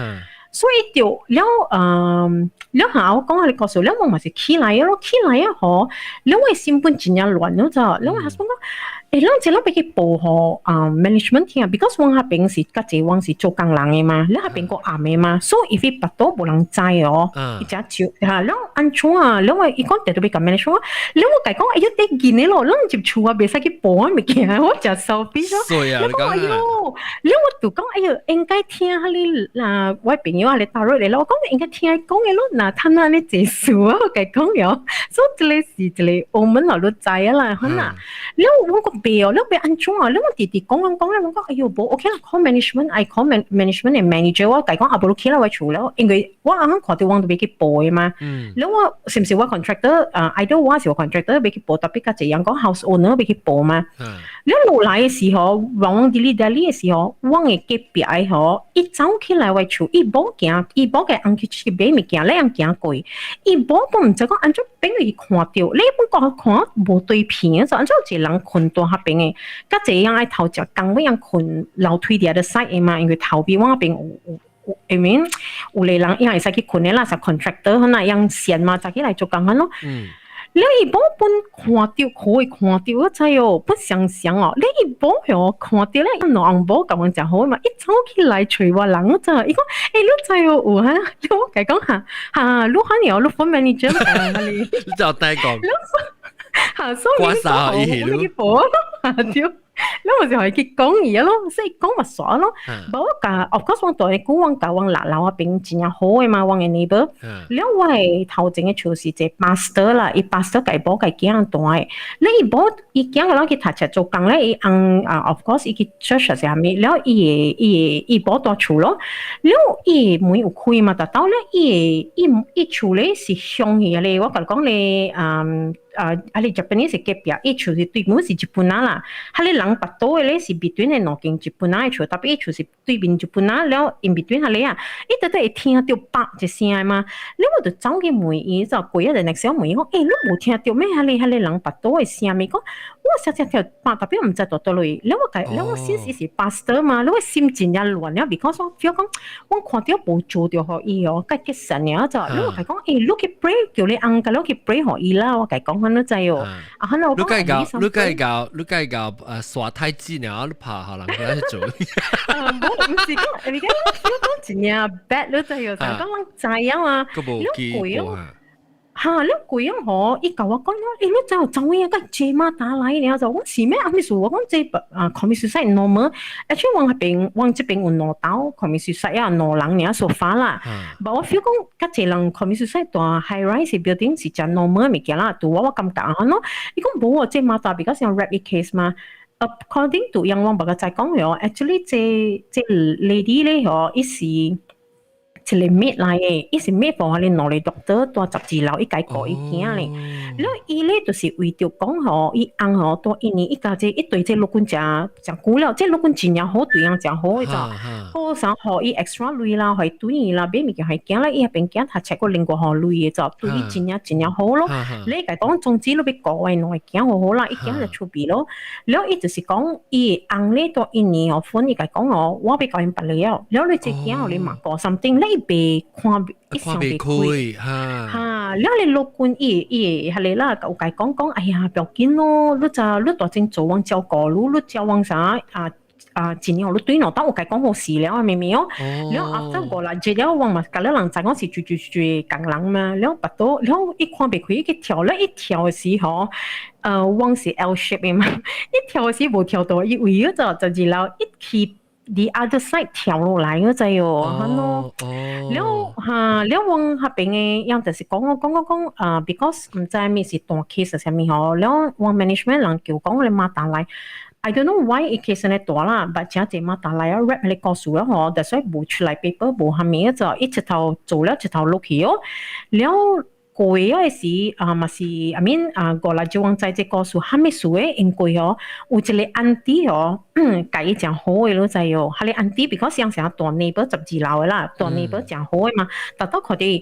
所以就了下我講下你告訴了，我咪是起來咯，起來啊嗬，了我心本真係亂咗咋，了我 husband 講，咱這攞俾佢報好management 聽 ，because 往下邊是家姐往是做工人嘅嘛，了下邊個暗嘅嘛，所以if 拔到冇人知哦，一隻照嚇，了安怎啊，了我伊講得到俾個 management，了我計講哎呀啲見你咯，咱接觸啊，別使去報啊，咪驚我就受邊咗，了講哎呦，了我就講哎呀，應該聽下你嗱，我朋友啊，你打入嚟咯，我講應該聽講嘅咯，嗱，睇下你結束啊，我計講咗，所以這裡是這裡澳門落到知啊啦，可能，了我個別哦，了別安怎啊，了我弟弟講咧，我講哎呦，冇 OK 啦 ，call management，I call management and manager，我計講阿伯 OK 啦，我處了，因為我啱啱看到往度俾佢報嘅嘛，了我是唔是我 contractor，either 我是我 contractor 俾佢報，特別家姐樣講 house owner 俾佢報嘛，了落來嘅時候，往 delete 嘅時候，往嘅隔壁嗬，一走起來為處，一保行，一保嘅安去去買物件，你樣行過，一保都唔知講安怎俾佢看到，你本個看無對片就安怎一個人困到下邊嘅，家姐樣愛頭只工嗰樣困樓梯底嘅 side 嘅嘛，因為頭邊往邊有，I mean 有個人樣會使去困嘅啦，係 contractor 可能樣線嘛，就起來做工嘅咯。你一保本看到可以看到，我知哦，不想想哦。你一保哦看到咧，兩保咁樣就好嘛。一走起來隨話人咋？伊講，你知哦，有哈？你我講講嚇，你看你哦，你分 manager 啦，你。你就帶講。嚇，所以你保掉。แล้วมันจะหอยคิดก้องอีกแล้วซึ่งก้องมาสอนแล้วบอกว่าการ of course วางตัวในกูวางกับวางหลานเราเป็นจริงๆโหยมาวางในนี้เบอร์แล้วว่าเท่าจริงๆชูสิเจ master ล่ะอี master กับบอกกับเกี่ยงตัวแล้วอีบอกอีเกี่ยงแล้วที่ถัดจากโจกังแล้วอีอังof course อีกิจเชื่อสิ่งนี้แล้วอีบอกตัวชูแล้วอีไม่อุคุยมาแต่ตัวแล้วอีชูเลยสิช่วงนี้เลยว่ากับก้องเลยอะไรญี่ปุ่น是隔壁，一處是對面是日本啦，佢哋人白多嘅咧是 between 係兩間日本啦，一處特別一處是對面日本啦，แล้ว in between 佢哋啊，一直都會聽到白一聲嘛，แล้ว我就走去問伊就過一陣嚟小問伊講，誒你冇聽到咩？佢哋人白多嘅聲咪講，我成日聽白特別唔知道到落去，แล้ว我先是 pastor 嘛，แล้ว我心情也亂了 ，because 我 feel 講我看到冇做到可以哦，計結神呀就，แล้ว我係講誒，你去 pray 叫你安個，你去 pray 可以啦，我係講緊都知哦，啊，可能我講你計較耍太近了，你怕下人佢去做。我唔是講，而家我講真呀 bad 都知哦，就講人知啊嘛，你攰啊。嚇！你攰啊！我伊教我講，你走嘢個借馬打嚟，然後就我是咩啊？咪數我講這commit suicide normal，而且往這邊有攞到 commit suicide 啊，攞人然後說法啦。但我 feel 講，嗰隻人 commit suicide 大 high rise building 是真 normal 物件啦，對我感覺嚇咯。伊講冇啊，這馬打比較像 rapid case 嘛。According to 樣我白個在講咗 ，actually 這 lady 咧嗬，伊是。一個 mate 嚟嘅，伊是 mate 幫我哋攞嚟 doctor 多12樓，伊解過伊驚咧。然後伊咧就是為著講嗬，伊翁嗬多一年，伊家姐一對這六棍正久了，這六棍真係好對樣正好嘅咋。好想學伊 extra 類啦，係對伊啦，俾物件係驚啦，伊係邊驚他 check 過另外學類嘅咋，對伊真係好咯。你解講總之你俾個位攞嚟驚好好啦，伊驚就出邊咯。然後伊就是講伊翁咧多一年學分，伊解講我俾個人拔了，然後你只驚你mặc過 something 你被看一上被開嚇，แล้ว你落棍伊係你啦，舊界講，哎呀，不要緊咯，你大正做往照顧你照往啥前年我對我當我解講好事了，明唔明哦？แล้วafter 過來接了往嘛，隔了人就講是住港人嘛，แล้ว拔到แล้ว一看被佢一條咧一條嘅時候，往是 L shape 嘅嘛，一條嘅時冇條到，伊為咗就然後一起。The other side 跳落來嗰陣喎，係咯，แล้ว往下邊嘅樣就是講，because 唔知咩是大 case 上面嗬，แล้ว往 management 人叫講你馬打來， I don't know why 一 case 呢大啦，但真係嘛打來啊 rap 你告訴啦嗬，但係冇出嚟 paper 冇下面就一直頭做了一直頭錄起哦，แล้ว過嗰時嘛是 I mean 過來就往在這告訴，還沒數誒，因為哦，有一個 auntie 哦，介正好嘅咯就係哦，係你 auntie because 像成大 neighbor 12樓嘅啦，大 neighbor 正好嘅嘛，但到佢哋。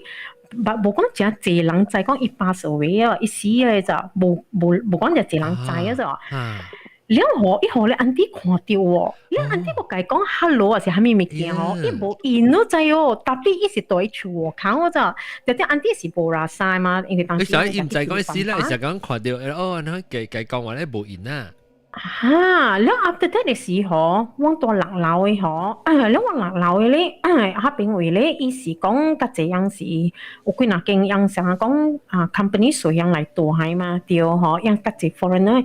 冇講真濟人在講一pass away啊，一死嘅就冇講就濟人在啊就。แล้วหอเลยอันที่ขอเดียวแล้วอันที่บอกไก่ก้องฮัลโหลอ่ะสิฮามีไม่เกี่ยวอีบอกอินโน่ใจอ๋อแต่พี่อีสิตัวชัวเขาจะแต่ที่อันที่สิบราซายมาเองก็ตั้งใจ你想唔知嗰時咧，就講看到哦，那計講話咧冇贏啊。แล้ว after that 嘅時候往ตัวหลักเรา嘅แล้ว往หลักเรา嘅咧เขาเป็น為咧意思講個這樣是有幾嗱經樣成講company 所樣嚟做係嘛對樣個這 foreigner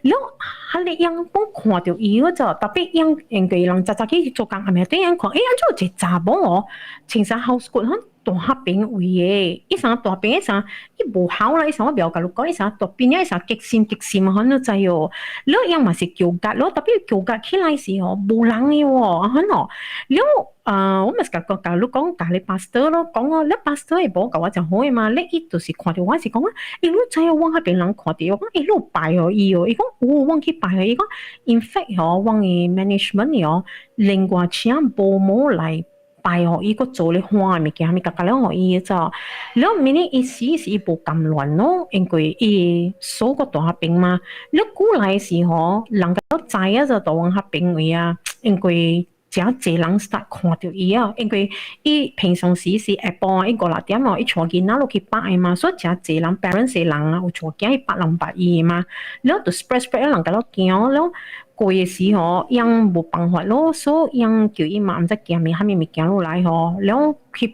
แล้วเขา咧樣幫看到伊嗰就特別樣應該人早早去做工係咪對樣看安怎一查某哦青山 house 嗰陣大黑邊位嘅，一上大邊一上，一無好啦，一上我表甲你講，一上大邊一上極閃，可能就係哦，แล้ว樣嘛是叫格，แล้ว特別叫格起來時哦，無人嘅喎，可能，แล้ว我咪甲你講，甲你 pastor 咯，講哦，你 pastor 係無甲我就好嘅嘛，你伊就是看到我是講啊，伊你知哦，我喺邊人看到，我講伊你拜哦伊哦，伊講我去拜哦，伊講 in fact 哦，我嘅 management 哦，另外請保姆嚟。拜學伊個做咧花物件，咪夾夾了學伊就，แล้ว明年伊時是無咁亂咯，因為伊數個大病嘛，แล้ว過來時候，人家都知啊就大往下病位啊，因為真濟人 start 看到伊啊，因為伊平常時是下晡伊個六點哦，伊帶囡仔落去拜嘛，所以真濟人 parents 人啊，有帶囝伊拜人拜伊嘛，แล้ว就 spread 人家都驚แล้ว。過嘅時候，樣冇辦法咯，所以樣叫伊媽唔知驚咩，下面咪驚落來嗬，然後佢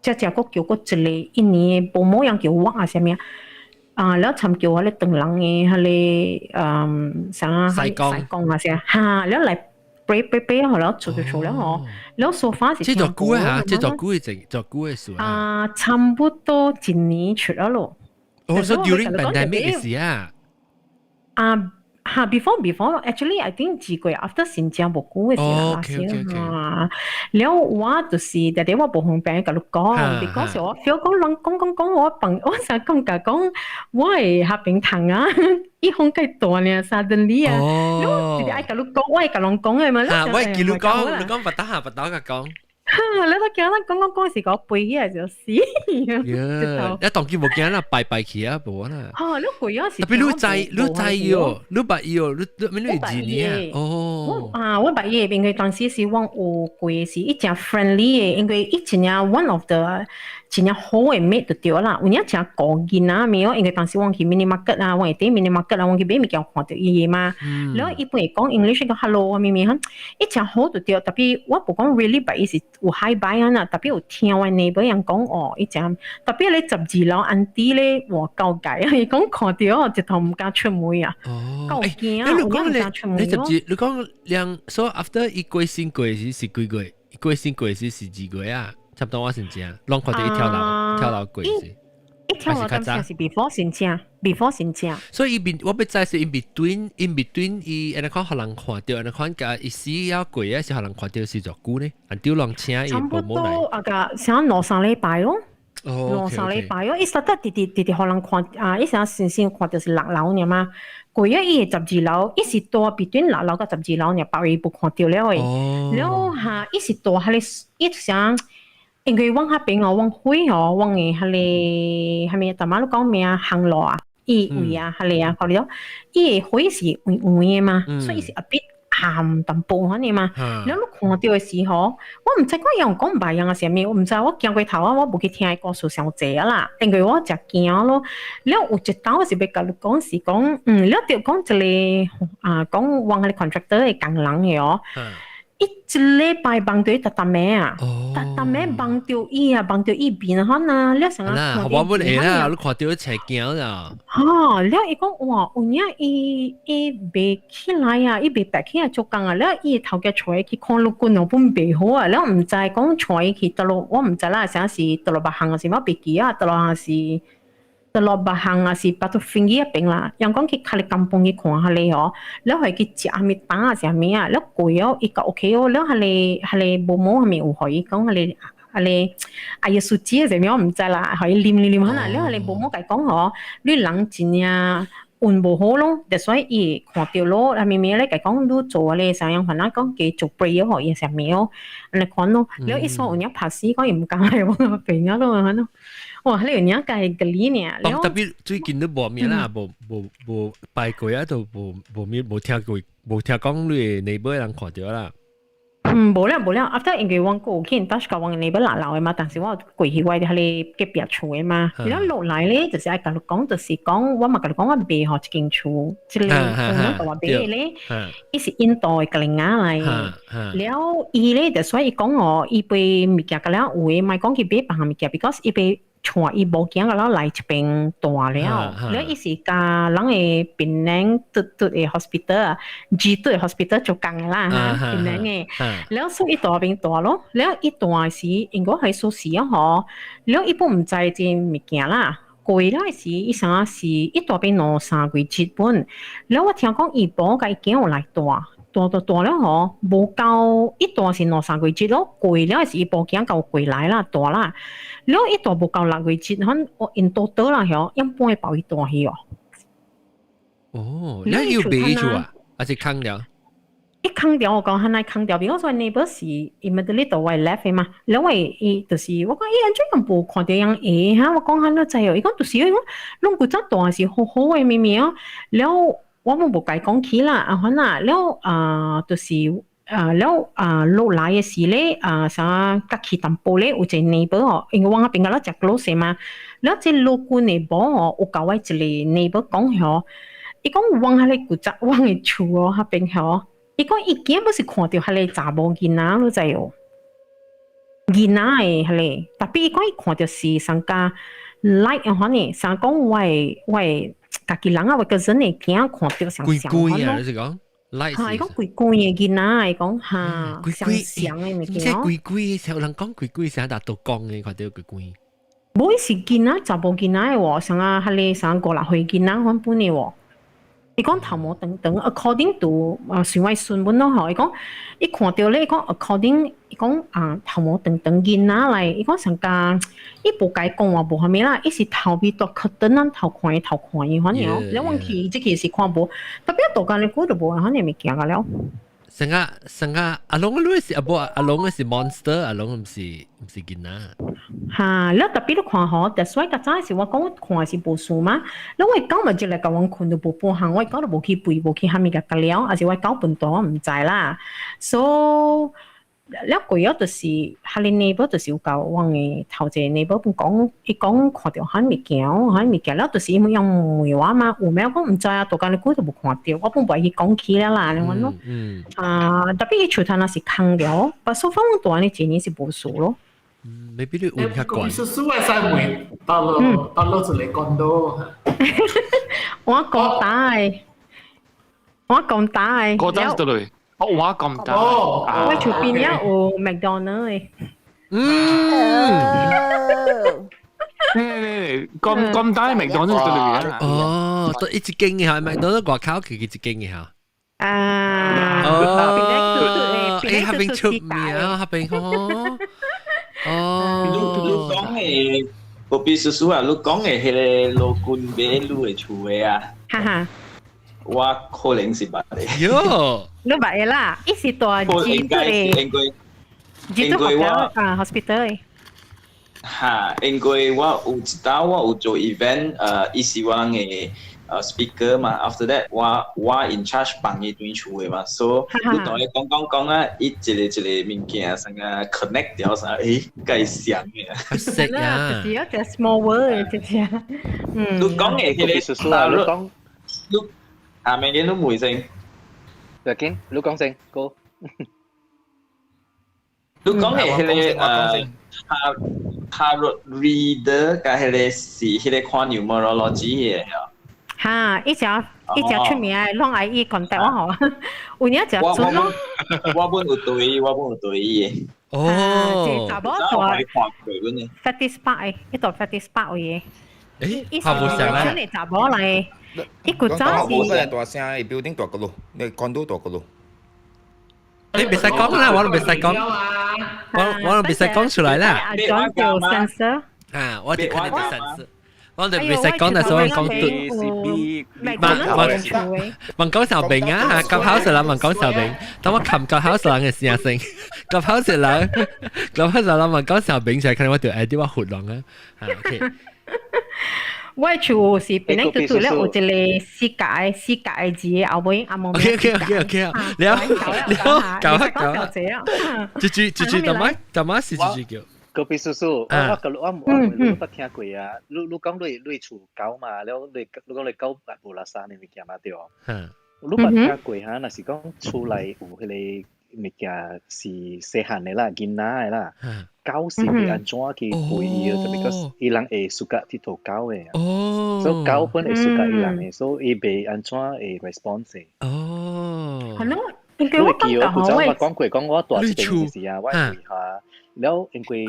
只個叫個一個一年保姆樣叫我啊，啥物啊，然後尋叫我咧等人嘅，係咧啥西貢啊先嚇，然後嚟背然後做了嗬，然後梳化是即係做久嘅嚇，即係做久嘅事啊，差唔多一年出咗咯。哦，所以 during pandemic 嘅時啊。before actually I think 幾個月 after 新疆冇久嘅時候那些แล้ว我就是但係我冇方便甲你講 because 我 feel 講人講我想講我係下邊堂啊伊風計大呢 suddenly 啊แล้ว係甲你講我係甲人講嘅嘛我係叫你講不打甲講你都驚啦，講時講背起嚟就死。一當佢冇驚啦，拜去啊，冇啦。你背嗰時，特別你知喎，你白喎，你幾年啊？哦。我白嘢邊佢當時是往有貴是一隻 friendly 嘅，因為一隻 one of the 真係好嘅 mate 就對啦。有一隻個囡仔咪哦，因為當時往去 mini market 啊，往去啲 mini market 啊，往去買物件看到伊嘛。然後伊本嚟講 English 個 hello 啊咪咪，一隻好就對，特別我冇講 really 白意思。有 high buy 啊，特別有聽我 neighbor 人講哦，一隻特別你12樓 auntie 咧話夠計啊，伊講看到直頭唔敢出門啊，夠驚啊，唔敢出門咯。你講兩所 after 一過新過時是幾個月？過新過時是幾個月啊？差唔多我先知啊，攏看到一跳樓過時。一跳樓當時是 before 先正。所以我要知是 in between 伊安尼看互人看到，安尼看甲伊死了過啊，是互人看到是做久呢？按丟人請伊保姆來。差不多啊個，想兩三禮拜咯。兩三禮拜咯，伊實得直互人看啊！伊想先看到是6樓呢嘛，過啊伊12樓，伊是大 between 6樓甲12樓呢，別位冇看到了誒。然後嚇，伊是大係你一想。因為往下邊哦，往灰哦，往嘅係你係咪？大媽都講咩啊？行路啊，伊位啊，係你啊，佢哋講，伊嘅灰是黃嘅嘛，所以是一邊鹹淡薄嗰啲嘛。然後你看到嘅時候，我唔知講人講唔係樣嘅時候，我唔知我驚過頭啊，我冇去聽佢故事上濟啦，因為我就驚咯。然後有一道是俾教你講是講，然後就講一個講往係 contractor 嘅工人嘅哦。一禮拜幫到特咩啊？特咩幫到伊啊，幫到伊邊可能你成日看我冇嚟啦，你看到一齊驚啦。然後伊講哇，有影伊袂起來啊，伊袂白起來做工啊，然後伊頭家坐去看路觀，我本袂好啊，然後唔知講坐去倒落，我唔知啦，想是倒落別行是乜別記啊，倒落行是。ตลอดบะหังอ่ะสิปะตุฟิงเกียเป็นล่ะยังก้องคิดคาลิกัมปงกี่ขวางฮะเลยเหรอแล้วให้กิจอามิตาเสียมีอ่ะแล้วกุยอีกก็โอเคแล้วฮะเลยโบโมฮะมีอุหอยก้องฮะเลยอายสุจีเสียมีว่าไม่ใจละหอยลิมฮะน่ะแล้วฮะเลยโบโมไก่ก้องเหรอด้วยหลังจีเนี่ยอุ่นโบโหลงแต่ส่วนอีขวดเดียวโลแล้วมีอะไรไก่ก้องดูโจอะไรสังยังพันนั้นก้องเกจปรีหอยเสียมีอะไรคนนู้แล้วอีส่วนนี้ภาษีก็ยังกลางเลยว่าเป็นยังไงฮะนู้哇！你有人介個理呢？特別最近都無咩啦，無拜過啊，都無咩無聽講你neighbor人看到啦。無啦。after 因為我過去 touch 個我 neighbor 鬧嘅嘛，但是我過去位喺你隔壁厝嘅嘛。然後落來咧，就是係講我咪講我背後一間厝，即係我話俾你咧，伊是印度嘅個領嚟。แล้ว伊咧就所以講我伊被物件個了，有嘅咪講佢俾別項物件 ，because 伊被錯伊無見個了來一邊大了，แล้ว伊是個人嘅檳榔嘟嘅 hospital， G 嘟嘅 hospital 做工啦嚇，檳榔嘅，แล้ว所以大邊大咯，แล้ว伊大時應該係數時啊嗬，แล้ว伊本唔知隻物件啦。貴啦是伊啥是伊大邊攞3個月本，แล้ว我聽講伊保個已經有來大了嗬，無夠伊大是攞3個月咯，貴了是伊保件夠貴來啦大啦，แล้ว伊大無夠6個月，可我印度多啦嗬，一般保伊大去哦。哦，那有別住啊？還是坑了？一坑掉我講係咪坑掉？比如說 neighbor 是 immediately 到位 left 嘅嘛，แล้ว伊就是我講安怎樣無看到樣嘢嚇？我講係咯，就係伊講就是伊講攏古早大是好好嘅咪咪啊，แล้ว我冇無解講起啦，可能แล้ว就是แล้ว落來嘅時咧啥隔起淡薄咧，有隻 neighbor 哦，因為我嗰邊個咧隻 close 嘛，แล้ว隻 local neighbor 哦，有教我一個 neighbor 講嗬，伊講往喺你古早往嘅厝哦，嗰邊嗬。伊講伊見不是看到係你查某囡仔咯，就係囡仔嘅係你，特別伊講伊看到是上家 like 嘅可能，上講喂家己人啊，或個人嘅驚看到上上咯。貴啊，你是講 like 係講貴嘅囡仔，係講嚇上上嘅物件。即係貴，有人講貴成日達到講嘅，看到貴。冇是囡仔查某囡仔嘅喎，上啊係你上過嚟去囡仔看本嘅喎。伊講頭毛等等 ，according to 船位新聞咯嗬，伊講伊看到咧，伊講 according， 伊講頭毛等等囡仔嚟，伊講上家伊無解講話無係咩啦，伊是頭邊度確等咱頭看伊，反正你問佢即件事看無，特別度間你估到無，可能未見個了。成個阿龍嗰是阿龍嗰是 monster， 阿龍唔是囡仔。嚇，แล้ว特別都看嗬，但所以個陣時我講看是無數嘛，แล้ว我講咪就嚟講我看到無半行，我講到無去背無去下面嘅個了，還是我講半段我唔知啦。So แล้ว個有就是下你 neighbor 就是有教我嘅頭隻 neighbor 本講，伊講看到喺物件，แล้ว就是因為用梅話嘛，有咩講唔知啊，到間你估都冇看到，我本唔係去講起啦，你講咯。特別伊厝頭那是坑了，不過方大呢幾年是無數咯。未必你換下慣。是係曬梅，到了就嚟講到。我講大。嗰陣到嚟。我咁大，我厝邊有McDonald 咁大McDonald對嚟嘅。哦，都一間嘅嚇，McDonald 外口佢一間嘅嚇。下邊出名，下邊哦。你講嘅，我必叔叔啊，你講嘅係個老官俾你嘅厝嘅啊。哈哈。我可能是捌的。喲，你捌嘅啦，伊是大G都hospital。嚇，因為我有一道我有做 event，伊是我嘅speaker 嘛。After that，我 in charge 幫伊對厝嘅嘛，所以你同伊講啊，伊一個物件成個 connect 掉啥，介像嘅。識啊，就是有隻 small word 就是。你講嘅佢哋，你明顯都唔會聲。Rồi kiến, lúc con sinh, cô. Lúc con này là tarot reader, cái là gì? Cái khoa numerology vậy. Ha, ít giờ出名嘅，讓阿姨 contact 我好。有一隻準咯。我本有對嘅。哦。就查某大 Fetish Spark 嘅，一道 Fetish Spark 嘅。誒，下冇聲咧。你查某嚟，一個早時。我大聲，building 大個咯，你 condo 大個咯。你別使講啦，我都別使講，我都別使講出來啦。裝條 sensor。啊，我哋看你啲 sensor。我哋別使講，但係我講問講壽餅啊，夾口食啦，問講壽餅。等我冚夾口食人嘅聲聲，夾口食人，夾口食人問講壽餅就係看我條 idea 我活浪啊。OK。我厝是本來就做了有一個世界字後尾阿毛。OK，了，搞。住，怎麼是住叫？隔壁叔叔，我不聽過啊！你講你厝狗嘛，แล้ว你講你狗無啦沙你物件嘛對哦。你不聽過哈，那是講厝內有迄個物件是細漢的啦，囡仔的啦。狗是會安怎去陪伊就 because 伊人會suka 佚佗狗的。所以狗本會suka 伊人的，所以伊袂安怎會 response 的。係咯，因為我講過講我大時陣時啊，我會下。แล้วเองกุย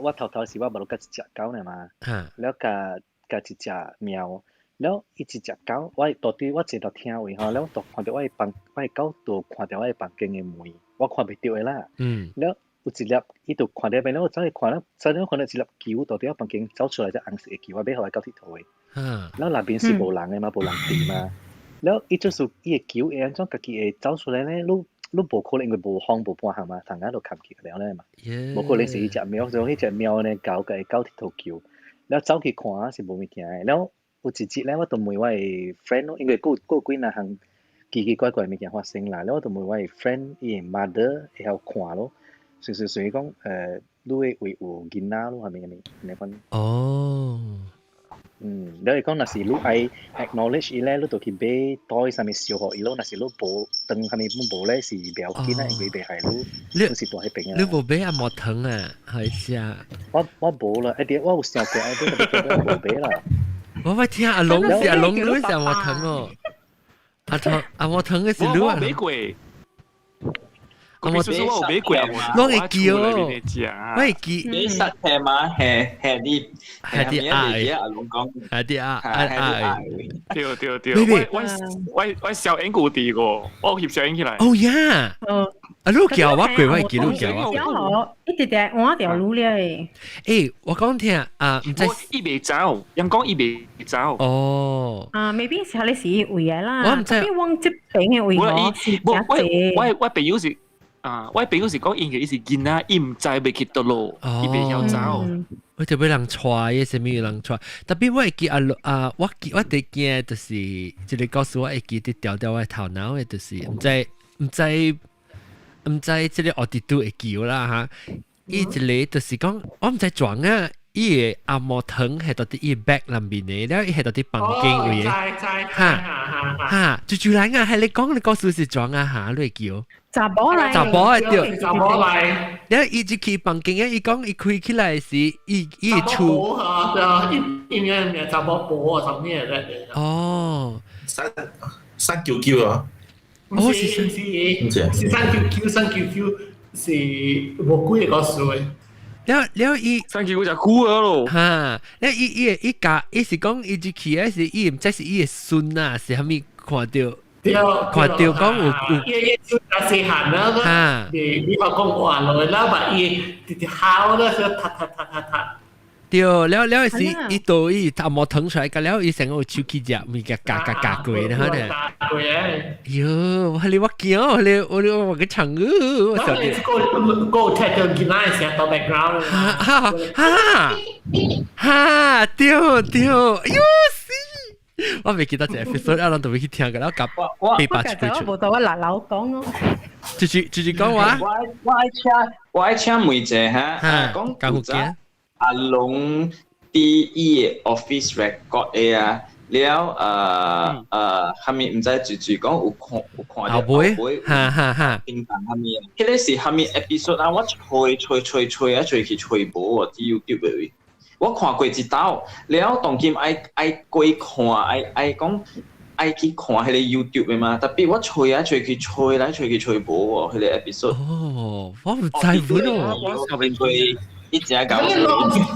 ว่าเท่าสิว่าบรรลุกับจิตเก้าเนี่ยมาแล้วกับจิตแมวแล้วอีจิตเก้าว่าตัวที่ว่าเจตเที่ยวฮะแล้วตัวความเดียวว่าปังว่าเก้าตัวความเดียวว่าปังเก่งเงมวยว่าความไปเดียวเอล่ะแล้วอุจิตแล้วอีตัวความเดียวไปแล้วจะให้ความแล้วจะให้คนจิตกิ้วตัวที่ว่าปังเก่งเจ้า出來จะอังสีกิ้วว่าไม่เอาไว้เก้าที่ถอยแล้วหลังเป็นสิโบราณเลยมาโบราณตีมาแล้วอีจุดสุดอีกิ้วเองจ้องกับกิ้วเจ้า出來咧你無可能因為無風無半行嘛，同間都冚起了咧嘛。無可能是迄隻貓，所以迄隻貓呢狗嘅狗佚佗叫，แล้ว走去看是無物件嘅。แล้ว有一日咧，我就問我嘅 friend 咯，因為有幾若項奇奇怪怪物件發生啦，แล้ว我就問我嘅 friend 伊嘅 mother 會曉看咯，隨講你會有囡仔咯，係咪你講？哦。แล้วอีกคนน่ะสิลูกไอ acknowledge อีแล้วลูกตัวคิดเบ้ต่อยสามีเสียวหัวอีแล้วน่ะสิลูกโบตึงทำไมมึงโบเลยสิเบียวกินนะอีเบ้ให้ลูกลูกสิตัวให้เป็นอ่ะลูกโบเบ้อะหมอ疼啊係啊我โบ啦ไอเดียว่า有想過ไอเดียก็โบเบ้啦我咪聽阿龍是阿龍女是阿หมอ疼哦阿หมอ疼嘅是女啊我冇說我俾貴啊！我會叫，我會叫。你實係嘛？係啲我小英古地個，我翕小英起來。哦呀！啊，你叫我貴，我會叫你叫我。一直直我條路咧。誒，我講聽啊，唔知。伊未走，人講伊未走。哦。maybe 是你是為嘅啦。我唔知。往這邊嘅為我是假嘅。我朋友是。我朋友是講因為伊是囡仔，伊毋知要去倒路，伊袂曉走。我就俾人踹，嘅什麼人踹？特別我會記我第件就是即係告訴我會記啲調調我頭腦嘅，就是唔知即係我哋都會叫啦嚇。伊一個就是講我唔知撞啊。伊個阿摩藤係到啲伊 back 裏面嘅，แล้ว伊係到啲綁經嘅嘢，嚇，住嚟啊！係你講你個數是撞啊嚇，你叫查甫嚟，查甫啊對，查甫嚟，แล้ว伊就去綁經啊！伊講伊開起來是伊厝，應該查甫婆啊，什麼咧？哦，三九九啊，哦是三九九是冇幾個數嘅。แล้ว伊三九就酷咗咯，嚇！แล้ว伊是講伊只去係是伊唔知是伊嘅孫啊，是蝦米看到講有伊孫啊細漢啦，嚇！你話講話來啦，把伊啲烤啦，就塔。對，แล้ว是伊到伊頭毛騰出來，แล้ว伊成個手機隻咪夾過啦，嚇咧。喲，我你驚，我個長語，我小弟。個睇到見那時候 background。哈，對，喲死！我未記得隻 episode，我諗到會去聽嘅，然後夾800出。我冇到我嗱樓講咯。住講話。我愛請每隻嚇，講古仔。阿龍啲伊 office record 嘅啊，了係咪唔知住講有看到後背，哈，平淡係咪？嗰啲是係咪 episode 啊？我吹啊，吹去吹無喎，啲 YouTube 嘅。我看過一道，了當今愛過看，愛講愛去看迄個 YouTube 嘅嘛，特別我吹啊吹去吹來吹去吹無喎，迄個 episode。哦，我唔知喎。我後面吹。一隻咁。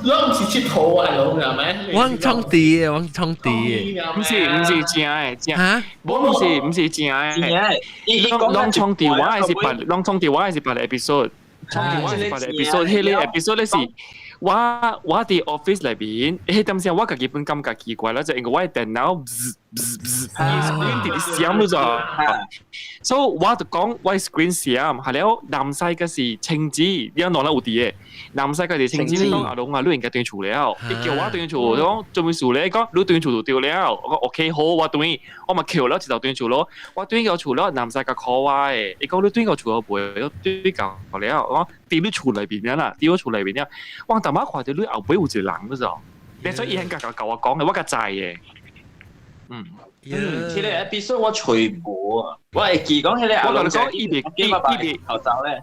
攏是佚佗啊，攏係咪？我創地嘅，我創地嘅，唔是正嘅，正嚇，唔是正嘅，攏創地話係八，攏創地話係八個 episode， 創地話係八個 episode， 迄個 episode 咧是。我伫 office 裏邊，迄陣時我家己本感覺奇怪啦，就因為我電腦screen 直直閃咗咋，所以我就講我 screen 閃，係了南西嘅是青子，你有攞啦有啲嘅，南西嘅是青子，你講阿龍啊，你應該斷除了，你叫我斷除，你講做咩事咧？講你斷除就掉了，我講 OK 好，我斷，我咪橋咯，就斷除咯，我斷個除咯，南西嘅 call 我誒，你講你斷個除個背，斷個了，我點你除裏邊啦，點咗除裏邊啦，哇！但係我睇到你後背有一個人嗰陣，你所以應該教我講嘅，我個知嘅。迄個 episode 我隨無啊，我會記講迄個阿龍講伊別頭走咧。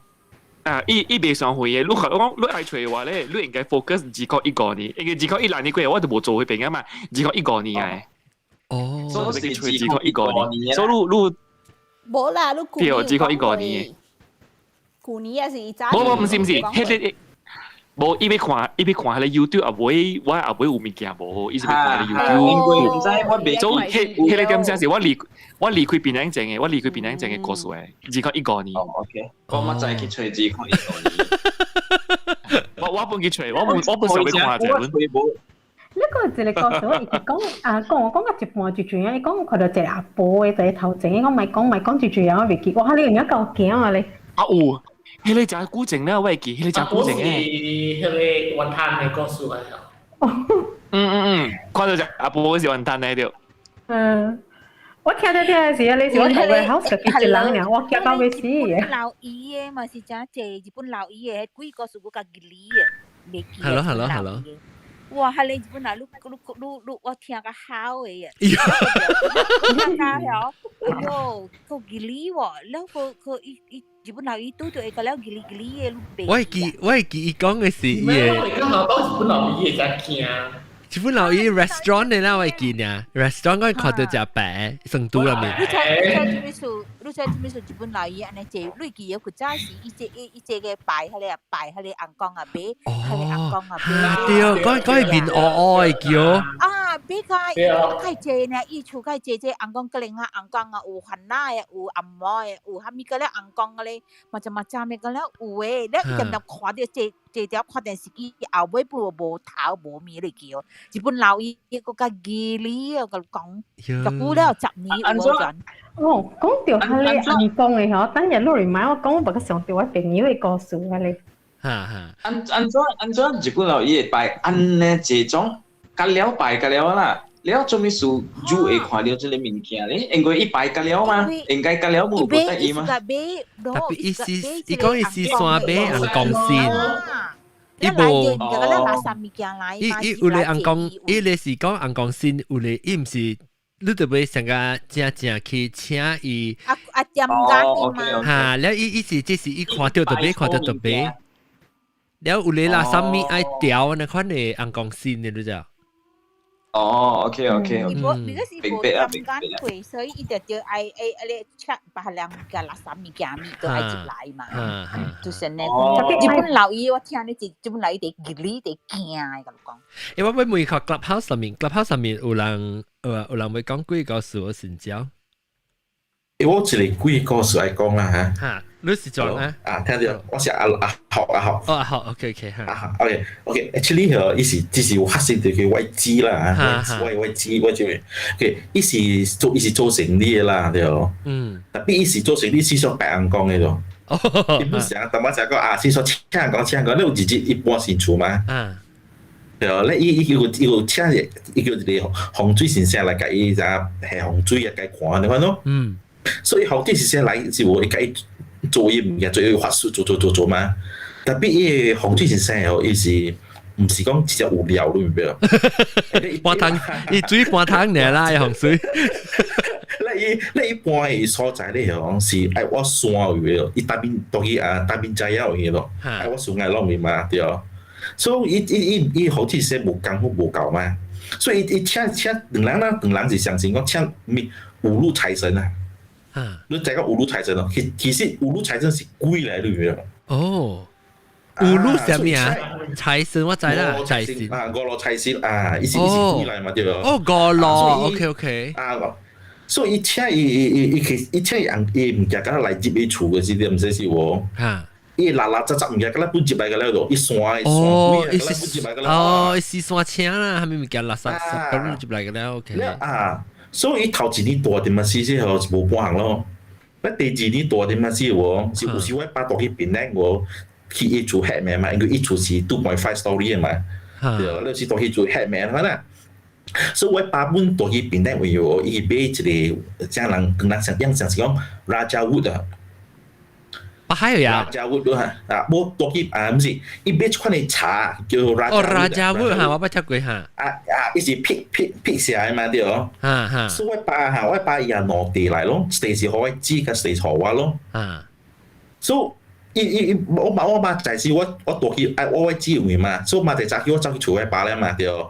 伊別上會嘅，你講你係隨話咧，你應該 focus 只講一個年，因為只講一兩年過，我就冇做去邊啊嘛，只講一個年嘅。哦，所以只講一個年，所以你冇啦，你只講一個年。舊年也是一扎。冇，唔是，迄個。冇，伊要看迄個 YouTube 啊，我啊有物件無，伊是要看迄個 YouTube。所以迄個點先是我離開檳榔鎮嘅，我離開檳榔鎮嘅故事誒，只講一個年。OK，我咪再去找只看一個年。我本去找，我本想要看者。呢個一個故事，我以前講個一半最重要，你講看到一個阿婆嘅在頭前，我咪講最重要，我未記，哇！你而家夠驚啊你。啊有。迄個真古靜咧，我會記，迄個真古靜嘅。迄個雲吞嘅故事嚟啊。看到只阿婆是雲吞嚟着。我聽到啲係你是我頭嘅口食嘅人呀，我驚到要死嘅。日本老姨嘅嘛是真濟，日本老姨嘅幾個數個吉利嘅，未記。Hello。哇！係你日本老你我聽個好嘅嘢。聽下了，哎呦，個吉利喎，然後個日本老姨都對個了吉利嘅路邊。我係記伊講嘅是嘢。我講到日本老姨嘅真驚。日本老姨 restaurant 嘅啦，我係記啊 ，restaurant 我看到隻白成都入面。你睇日本老姨安尼做，你記有佢真是一隻嘅擺喺你硬光啊俾，喺你硬光啊俾。對，嗰係面嘅叫。啊，比較太濟呢，伊厝太濟硬光個零啊，硬光啊有番奶啊，有暗毛嘅，有蝦米個咧硬光個咧，或者嘅個咧有誒，你點看到這條看電視機後尾部無頭無面嚟叫，日本老姨個個吉利啊個講，就估了10年有陣。哦，講到係你硬光嘅嗬，等日攞嚟買，我講我個上條我朋友嘅故事啊你。按怎日本老姨會擺按呢這種，甲了擺甲了啦，了做咩事就會看到這個物件咧？因為伊擺甲了嘛，應該甲了無不得意嘛。特別伊講伊是山買硬光線。伊無，伊有咧硬光，伊咧是講硬光線，有咧伊毋是。你就要成個正去請伊點解嘛？嚇，แล้ว伊是即是伊看到就買，看到就買。แล้ว有咧啦，啥物愛調那款嘅硬光線嘅，你知道？哦 ，OK，明白啊，明白。所以伊就愛咧 check 把兩個垃圾物件都愛入來嘛。就是呢，日本老姨我聽你日本老姨哋吉利哋驚咁講。因為我每個 clubhouse 上面有人會講幾個事我先教。我一個幾個事來講啦嚇。你是做啊？聽到，我是阿學。哦，阿學 ，OK， 嚇。OK，actually 伊是只是有發生到佢位置啦，位置我就 OK，伊是做生意啦，對哦。特別伊是做生意，是想白人講嘅咯。一般上，同我就講是說請人講，你有自己一般先做嘛。對哦，咧伊有請伊叫一個洪水先生來甲伊就係洪水啊，甲伊看你看咯。所以洪水先生來就會甲伊。做嘢唔嘅，做嘢法術做嘛。特別伊洪水先生哦，伊是唔是講只無聊咯，明白咯？搬湯，伊水搬湯嚟啦，洪水。你一般嘅所在咧，講是愛我山位咯，伊大邊仔有嘢咯，愛我山愛落面嘛，對哦。所以伊洪水先生無功夫無夠嘛，所以伊請兩人是相信講請五路財神啊。你知個五路財神咯，其實五路財神是鬼嚟嘅。哦，有路什么啊？财神我知啦，财神五路财神啊，伊是归来嘛对哦，五路 ，OK 所以伊请伊请伊唔记得来接伊厝嘅是點唔使是喎。嚇。伊拉拉雜雜唔記得啦，搬接嚟嘅啦度，伊山哦，伊搬接嚟嘅啦。哦，伊是山車啦，係咪唔記得垃圾搬接嚟嘅啦 ？OK。所以伊頭一年大點啊，是後是無半行咯。那第二年大點啊，是喎，是有時我把到去邊咧我去伊厝黑名嘛，因為伊厝是2.5 story 嘅嘛，對，你是到去厝黑名啦。所以我把本到去邊咧會有伊買一個，將人跟人樣像是講 Raja Wood 啊。還有呀，Raja Wood 啊，冇多幾唔是，伊買一款嘅茶叫 Raja Wood 嚇，我不聽過嚇。伊是劈下來嘛對哦。所以我把伊啊攞地來咯 ，stay 是可以知嘅 stay 錯話咯。所以我把就係我多幾我知嘅嘛，所以嘛就走去我走去厝我把咧嘛對哦。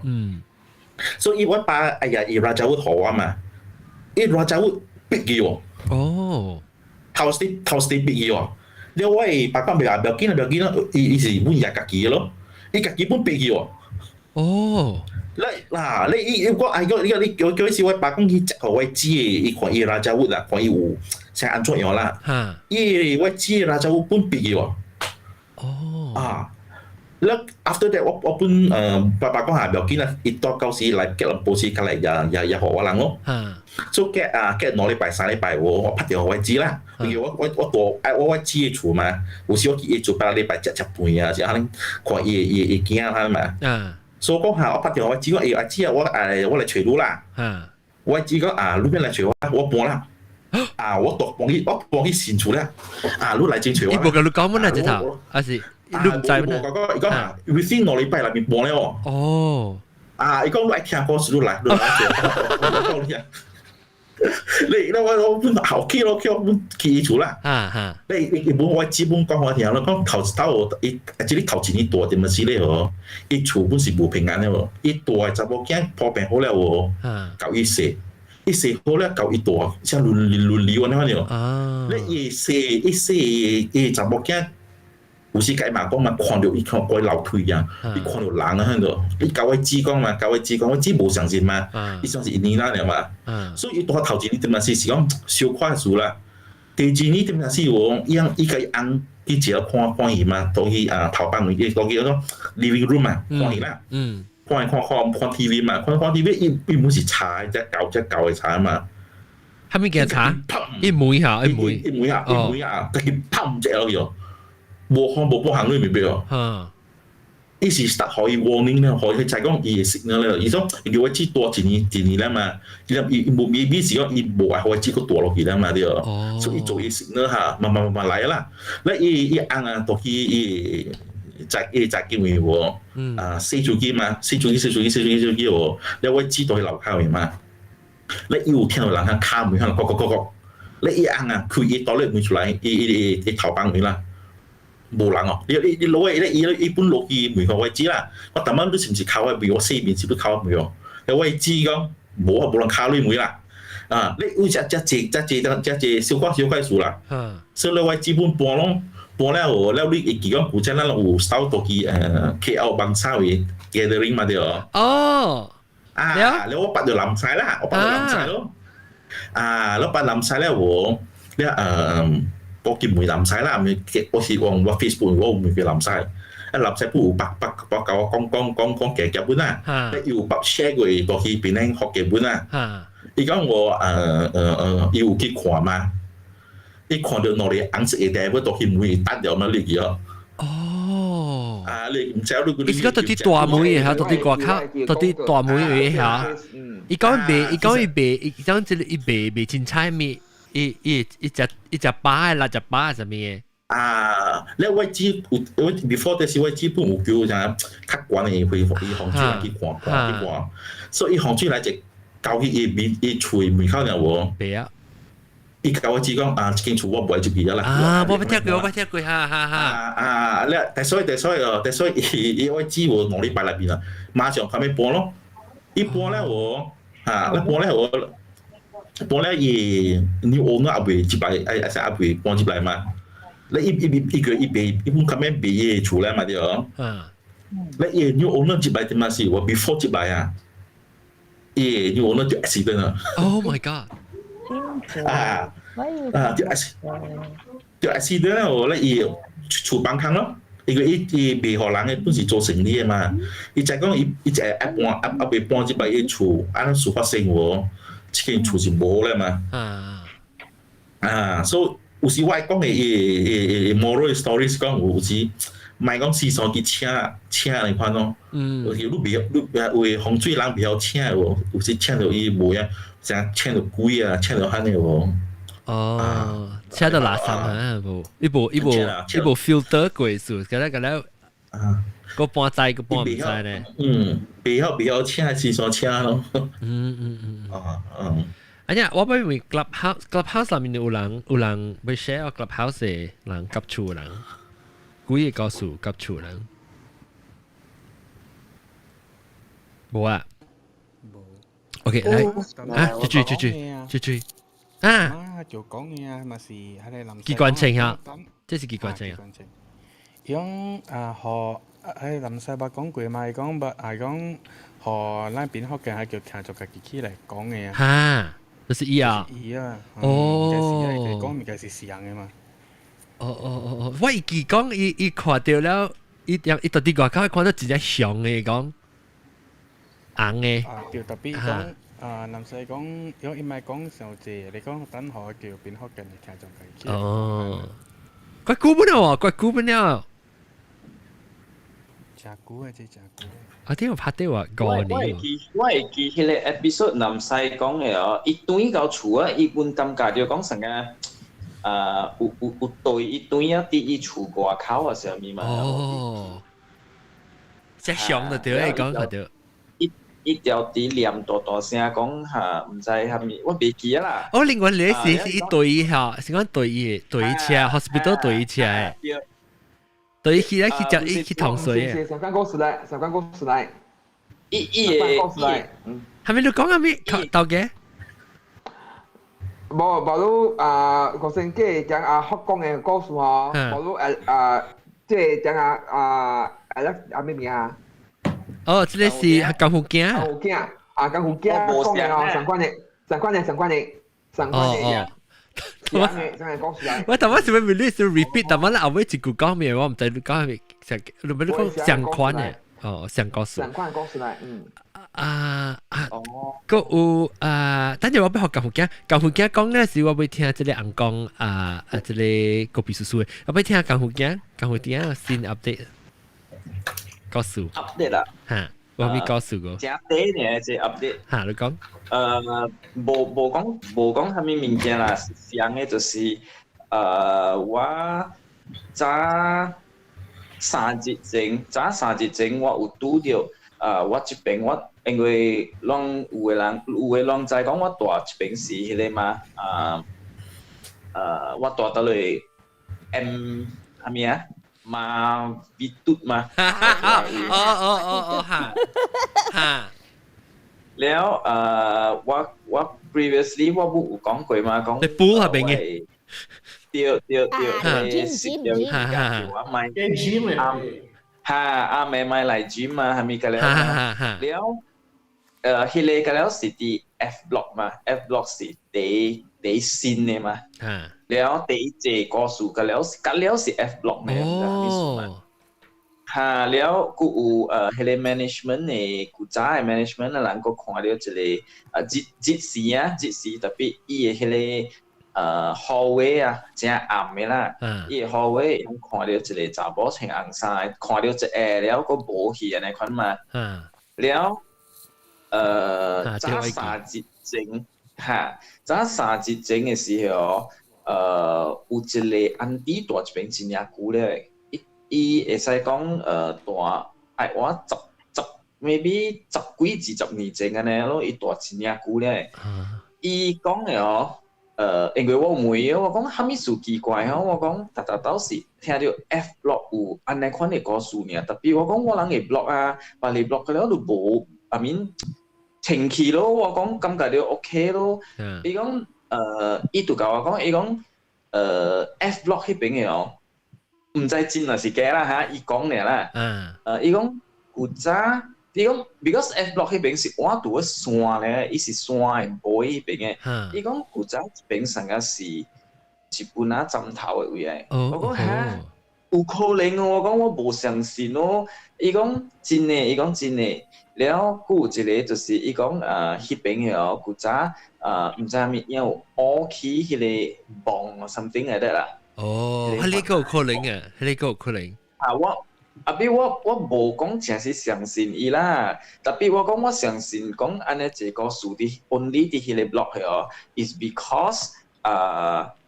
所以我把哎呀伊 Raja Wood 好啊嘛，伊 Raja Wood 逼嘅喎。哦。頭時逼嘅喎。你我爸爸唔要緊啦，伊是本家己嘅咯，伊家己本逼嘅喎。哦，你我你叫時我爸講去食我知，伊看伊Raja Wood啦，看伊有成安怎樣啦。伊我知Raja Wood本逼嘅喎。哦。แล้ว after that 我本爸爸講下唔要緊啦，伊到到時嚟吉隆坡時隔嚟也學我人咯。所以嘅2禮拜3禮拜我拍電話我知啦，因為我知嘅厝嘛，有時我去伊厝8禮拜食飯啊，是可能看伊驚啦嘛。所以講下我拍電話我知講阿知啊，我嚟找你啦。我知講你邊嚟找我搬啦。我搬去新厝啦。你嚟正找我。伊冇甲你講乜啊？只頭，還是？你唔知咩？伊講within 2禮拜內面搬咧喎。哦。伊講你愛聽歌時你來你我本後期咯，叫本起厝啦。你本我基本講我聽咯，講頭伊即係頭一年大點樣事咧喎？伊厝本是無平安咧喎，伊大查某囝破病好了喎，教伊洗，伊洗好了教伊大，像輪流安尼樣。你伊洗伊查某囝。有時計嘛講嘛，看到伊看過樓梯啊，伊看到人啊喺度，你教我知講嘛，我知無相信嘛，伊相信一年啦了嘛，所以到頭一年點樣是講小快速啦，第二年點樣是喎，伊個按伊只要看伊嘛，到去頭班伊到去嗰個 living room 嘛，看伊啦，看 TV 嘛，看 TV 伊唔是茶只舊嘅茶嘛，係咪叫茶？伊梅下，佢拍唔隻咯又。無幫行你明唔明啊？伊是 start 可以 warning 咧，可以就係講伊嘅 signal 咧。伊講叫我知多一年啦嘛，伊冇咩時講伊冇話可以知個多落去啦嘛啲哦。所以做伊 signal 嚇，慢慢嚟啦。咧伊按啊，到去伊在機會喎，四手機嘛，四手機喎，你會知道佢樓下面嘛。咧伊有聽到人喺卡門喺度嗰，咧伊按啊，佢伊倒咧門出嚟，伊頭幫佢啦。無人哦，你攞伊本落去門口位置啦，我特晚都是唔是靠喺門，我四面是不靠門哦，你位置講冇人靠你門啦，你有只小塊數啦，所以你位置本搬了了你記講古仔啦，有收到去KL 邦沙位 gathering 嘛對哦，你我拔到南西啦，我拔到南西咯，你拔南西咧我你我見梅南西啦，我是往我 Facebook 我唔叫南西，南西不如白教我講嘅劇本啦，要白 share 佢過去邊咧學劇本啦。而家我要去看嘛，你看到我哋顏色嘅地方過去梅單掉嘛呢啲啊。哦。你唔知你而家到啲大梅嚇，到啲國卡，到啲大梅嘅嚇。而講伊賣青菜咩？一隻巴啦，隻巴係咩嘢？你位置before 嘅時位置本有叫啥較懸嘅去航船嚟去看，所以航船嚟就交去伊厝門口了喎。係啊，伊教我知講間厝我唔會入去啦。我不聽過，哈。但所以伊位置我2禮拜入邊啦，馬上後面搬咯，伊搬咧我你搬咧我。搬咧伊 new owner 阿未接嚟，阿阿未搬接嚟嘛？你一個一邊一般咁樣畢業出來嘛對哦。你new owner 接來點嘛是我 before 接來啊。new owner 就 accident 啊。Oh my god！ 就 accident 啦，我咧伊厝幫坑咯。因為伊未互人嘅本是做生意嘅嘛，伊就講伊就未搬入來伊厝，安事發生喎，這間厝是無咧嘛。所以有時我講嘅伊 moral stories 講有時，唔係講時常去請嚟款咯。有時你為風水人比較請喎，有時請到伊無呀，成請到鬼啊，請到遐尼喎。車到垃圾啊！一部 filter 過數，咁個半載個半唔載咧。比較車是所車咯。อันนี้ว่าไปมี clubhouse 裡面有人ไป share clubhouse 嘅人夾處人，古嘢告訴夾處人，冇啊。OK 嚟啊，追啊！就講嘢啊，咪是喺你臨機關槍啊，即係機關槍啊。用學喺臨世伯講句嘛，講係講學拉邊學嘅係叫聽咗嘅機器嚟講嘅啊。嚇，就是伊啊。伊啊。哦。講咪嘅是時人嘅嘛。我伊講伊看到了，伊到啲外口看到真係香嘅講，硬嘅。叫特別講。男仔講，如果唔係講上字，你講等學叫邊學嘅，你聽就係。哦，怪古本啊，怪古本啊。真古啊，真古。我聽我拍啲話過年。我係記起嚟 episode 男仔講嘅哦，伊對個厝啊，伊本感覺就講成個有對伊對啊啲伊厝外口啊上面嘛。哦，即香就對，你講佢對。一條啲念大聲講嚇，唔知係咪我未記啦。另外你是一對嚇，是講對車 hospital 對車誒，對去咧去就去糖水誒。上間公司嚟，上間公司嚟。係咪你講緊咩到嘅？冇個星期講學講嘅故事嗬，冇即係講咩名啊？這個是江湖鏡。江湖鏡講嘅哦，上關嘅。我頭先係咪你是 repeat？頭先後尾一句講咩？我唔知你講係咪你咪你講相關嘅。相關數。相關故事嚟，個有等陣我俾學江湖鏡，江湖鏡講咧是我會聽這個人講這個個別叔叔嘅，我俾聽江湖鏡先 update。告訴 update 啦嚇，我未告訴過。正啲嘅即係 update 嚇，你講。冇講係咩物件啦，上嘅就是我早3日前我有拄到我這邊我因為攏有嘅人知講我大這邊是迄個嘛我大到嚟 M 係咩啊？嘛 bitut 嘛嚇แล้วว่า previously ว่าบุ講過嘛講你補係邊嘅對ว่าไม่ไม่嚟 gym 嘛係咪กันแล้วแล้วฮิเลกันแล้วสิที่ F block มา F block สิ第線嘅嘛แล้ว第一隻個數กันแล้วสิ F block 咩แล้วกูฮิเล management เนี่ยกูจ่าย management นั่นหลังก็看到一個จิตสี特別伊嘅ฮิเลhallway 啊正暗嘅啦伊嘅 hallway 看到一個查某穿紅衫看到一個แล้วก็冇去อันนั้น款嘛แล้ว早3日前早3日前嘅時候有一個安迪大一邊真正久咧伊會使講大愛我maybe 10幾20年前安尼咯伊大真正久咧伊講嘅因為我問伊我講蝦米事奇怪我講倒是聽到 F block 有安尼款嘅故事爾特別我講我人會 block 啊把你 block 咗都無I mean 停氣咯我講感覺就 OK 咯伊講伊就甲我講伊講F block 迄邊嘅唔知真係是假啦嚇，伊講嘅啦。伊講古早，伊講 because F block 嗰邊是我住嘅山咧，伊是山嘅背嗰邊嘅。伊講古早邊上嘅是一半啊枕頭嘅位嘅。我講嚇，有可能哦。我講我無相信哦。伊講真嘅，伊講真嘅。然後佢有一個就是伊講迄邊嘅哦，古早唔知係咪有烏起迄個棒啊 something like that 啦。呢個可能嘅，呢個可能。我無講淨係相信伊啦，特別我講我相信講安尼一個事啲 only 啲迄個 block 哦 ，is because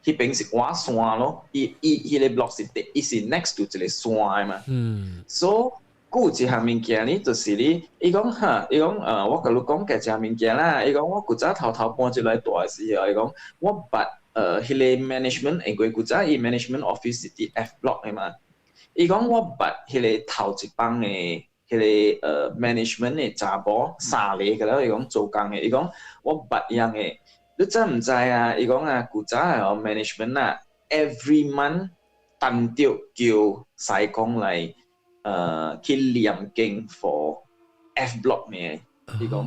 迄邊是我山咯，伊迄個 block 伊是 next to 一個山嘛。so 佢有一項物件呢，就是呢，伊講我甲你講嘅一項物件啦，伊講我古早頭搬進來大嘅時候，伊講我捌迄個 management， 因為古早伊 management office 是啲 F block 嘅嘛。伊講我捌迄個頭一幫嘅迄個management 嘅查甫三個個啦，伊講做工嘅，伊講我捌樣嘅，你知唔知啊？伊講古早嘅 management 啊 ，every month 單獨叫西工來去念經 for F block 嘅，伊講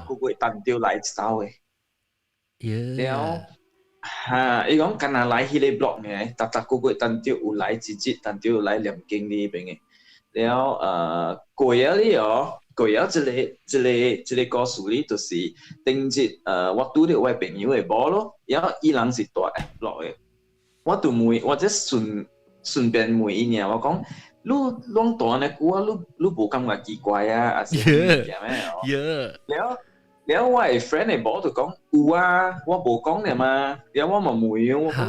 逐個月單獨來走嘅，了。伊講敢若來迄個 block 嘅，逐個月單獨有來一節，單獨有來念經呢邊嘅。了過咗呢哦，過咗一個故事呢，就是頂日我拄到我朋友嘅某咯，然後伊人是大 F block 嘅，我就問，我即順便問伊爾，我講你啷大呢久啊？你無感覺奇怪啊？還是乜嘢咩？了我嘅 friend 嘅某就講有啊，我無講咧嘛。了我咪問我講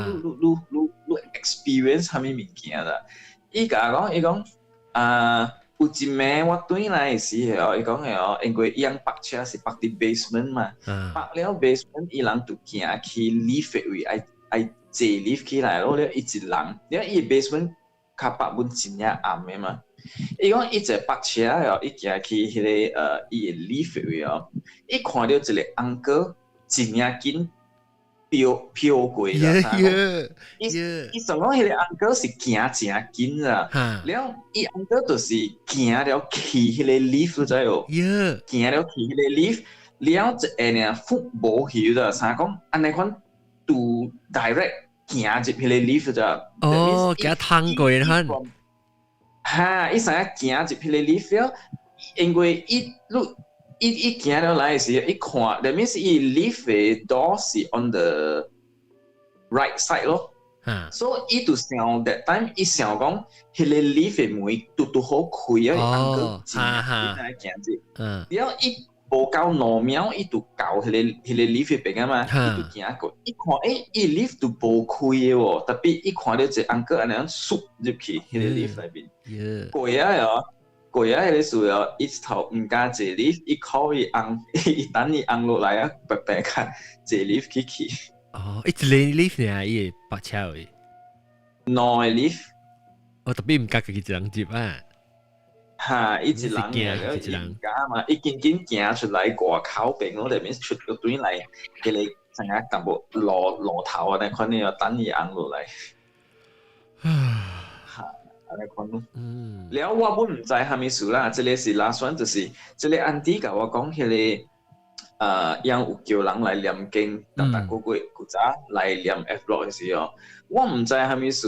你 experience 啥物物件啦？伊甲我講，伊講有一暝我轉來嘅時候，伊講嘅哦，因為伊人泊車是泊佇 basement 嘛，泊了 basement 伊人就行去 lift 嘅位，愛坐 lift 起來咯。了伊一人，了伊 basement 較北本真正暗嘅嘛。伊講伊一泊車哦，伊行去迄個伊個 lift 位哦，伊看到一個 uncle 真正緊飄過啦。伊想講迄個 uncle 是行真緊啦，了伊 uncle 就是行了去迄個 lift 左右，行了去迄個 lift，了一下呢無曉啦，啥講安尼款就 direct 行入迄個 lift 左。給他趟過去。伊成日行入迄個 lift 了，因為伊行了來嘅時候，伊看 ，that means 伊 lift 嘅 door 是 on the right side 咯。所以伊就想 that time， 伊想講迄個 lift 嘅門拄好開啊，安個真係行入。然後伊無夠2秒，伊就到迄個 lift 邊啊嘛，伊就行過。伊看伊 lift 就無開嘅喎，特別伊看到一個安個安尼樣縮入去迄個 lift 裏邊。過迄個時候，伊頭唔敢坐 lift， 伊靠伊按，伊等伊按落來啊，白白個坐 lift 去。伊一個 lift 呢，伊會泊車位。兩個 lift。特別唔敢自己一人接啊。伊一人嘅，伊唔敢嘛，伊緊行出來外口邊，我哋面出個對來，迄個成日淡薄路頭啊，你看你要等伊按落來。安尼款咯。了我本唔知蝦米事啦，這個是last one，就是這個安迪甲我講迄個讓有叫人來念經，逐個月古早來念 F block 嘅時候，我唔知蝦米事，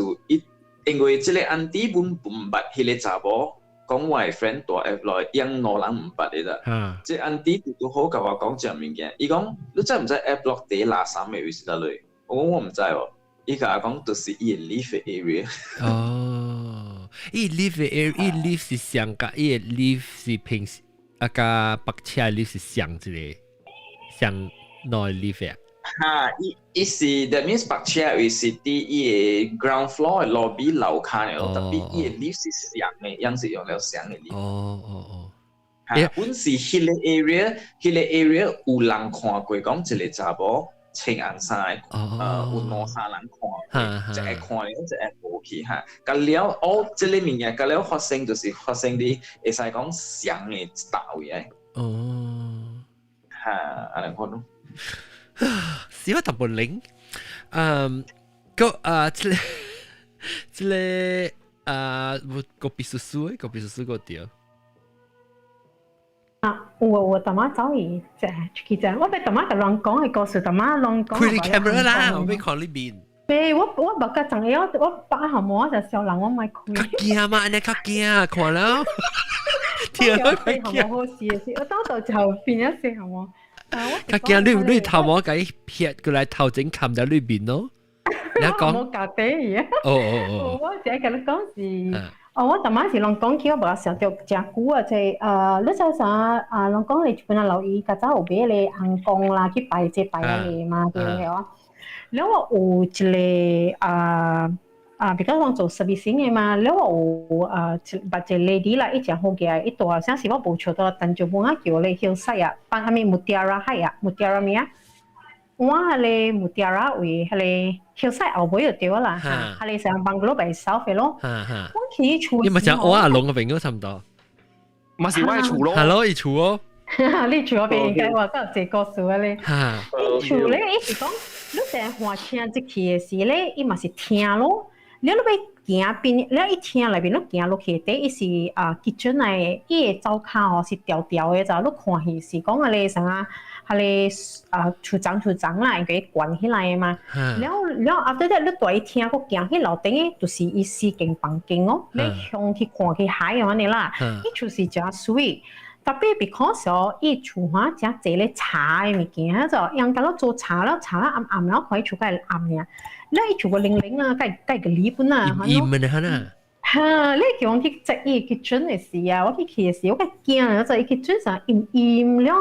因為這個安迪本唔捌迄個查某。講我係 friend 大 F 來，因老人唔捌嘅啦。即安迪都好甲我講一樣物件，伊講你知唔知 F block 第垃圾嘅位是哪裡？我講我唔知喎。伊甲我講就是伊個 live area。伊 live area， 伊 live 是上甲伊個 live 是平時甲泊車 live 是上一個上內 live 啊。伊是 that means 泊車位是啲伊個 ground floor 嘅 lobby 樓下嘅咯，特別伊個 lift 是上嘅，樣是用了上嘅 lift。本是迄個 area 有人看過，講一個查某穿紅衫，有兩三人看，一個看了，一個無去嚇。咁了，即個物件，咁了發生就是發生啲會使講上嘅一大位嘅。安尼看咯。siapa tak boleh? Kau 這個 kopi susu個掉。我大媽走去其實我俾大媽個亂講係告訴大媽亂講。開你 camera 啦，我俾看呢邊。我不個陣嘢，我把下我就小人我咪開。較驚嘛，你較驚，看了。天啊！係冇好事嘅事，我當到就變咗四係我。較驚你頭毛計撇過來頭整冚喺裏邊咯。你講冇隔底嘢。我只係咁講是。我大媽是啷講起我無想着食久啊，即係你就啥啷講你本來留意較早有俾你紅光啦，去拜祭拜你嘛，對唔對啊？然後有一個比較講做servicing嘅嘛，然後有把隻 lady 啦，一隻好嘅，一度好像是我冇錯到，但就冇叫你休息啊，幫阿咪 mutiara 係啊 ，mutiara 咩啊？我係你 mutiara 為係你休息後尾就對啦，係你成幫嗰度俾收費咯。我起厝，你咪就我阿龍嘅朋友差唔多，咪是我嘅厝咯。係咯，佢厝哦。你厝嗰邊應該話都係個數啊你。你厝咧，意思講，你成日換車即期嘅時咧，伊嘛是聽咯。你要行邊，你一聽內邊，你行落去，第一是kitchen 嚟，伊個灶卡哦是調調嘅就，你看係是講你成啊。係你厝長啦，應該關起來嘛。然後 after that 你再聽個行去樓頂，就是伊四間房間哦。你向去看去海嘅話你啦，伊就是真水。特別 because 伊厝下真濟咧茶嘅物件，就人家都做茶啦，茶啦暗暗啦，可以厝間暗嘅。你厝個零零啊，計個禮本啊，鹽嘅嚇你叫我去食伊 kitchen 嘅事啊，我去嘅時我驚啊，就伊 kitchen 上鹽兩。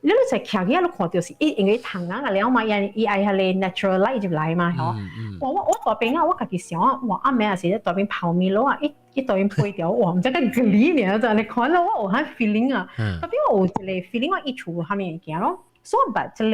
你就徛起，你看到是因為糖啊了嘛，伊係你 natural light 入來嘛，嗬。我大邊啊，我家己想啊，哇阿妹啊是大邊泡麵佬啊，一大邊配掉，哇唔知個理念就你看到我有下 feeling 啊，特別我有一個 feeling 我一厝下面件咯，所以把這個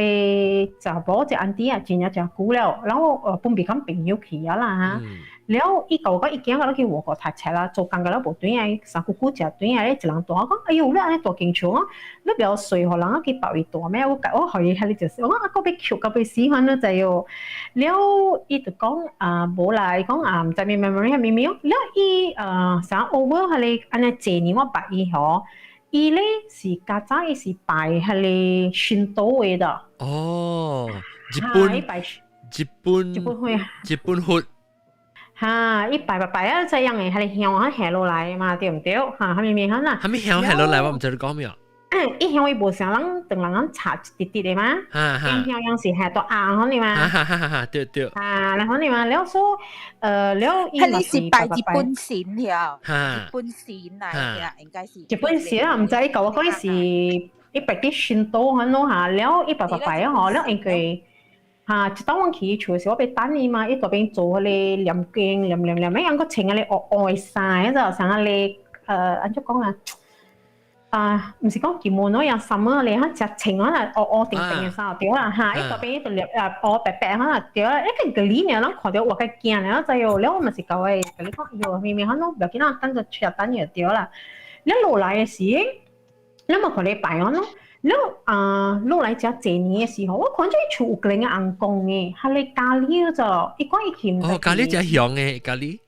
查甫隻 auntie 啊，真係真久了，然後本become 朋友去啊啦嚇。然後伊舊個一見我都去外國讀冊啦，做工個都無對啊，三姑姑食對啊，一人大講，哎呦你安尼大間厝啊，你不要隨互人啊去包伊大咩？我可以喺你就是我個別橋個別喜歡咯就係，然後伊就講無啦，伊講唔知咩 memory 係咩咩，然後伊想 over 係你安尼這年我白伊嗬，伊咧是較早伊是拜係你宣道會的。哦，日本血。伊拜啊，這樣嘅係你向我下落來嘛，對唔對？係咪咩啊？係咪向下落來？我唔知你講咩啊？伊向伊無像人等人查一啲啲嘅嘛，伊向樣是下到硬嗰啲嘛。對。然後你嘛，แล้ว所แล้ว伊嘛是拜日本神條，日本神嚟嘅，應該是。日本神啊，唔知伊講嗰啲是伊拜啲宣道嗰種嚇，แล้ว伊拜啊，嗬，แล้ว應該。一當我去厝時，我俾等伊嘛，伊嗰邊做嗰啲念經，念，咩樣個穿嗰啲外衫，就成嗰啲按怎講啊？唔是講旗袍咯，樣衫啊，你嚇只穿嗰啲定嘅衫，對啦嚇，伊嗰邊伊就念白嚇，對啦，一個理念，咱看到我個驚咧，就有，แล้ว咪是講誒，你講有明可能，別見咱等就出入等就對啦，你落來嘅時，你咪看你擺安咯。แล้ว落嚟只這年嘅時候，我看咗一處有個人硬講嘅，係你咖喱就，伊講伊去唔知。咖喱就香嘅咖喱。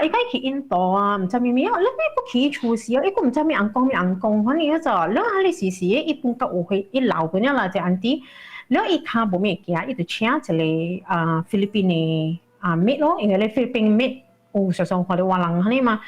伊講去印度啊，唔知咩咩，你咩個去處時啊，伊個唔知咩硬講，反正就，แล้ว係你時一般個有去，伊老本啦只 auntie，แล้ว伊卡冇咩嘅，伊就請一個菲律賓嘅妹咯，因為你菲律賓妹有常常看到華人係嘛。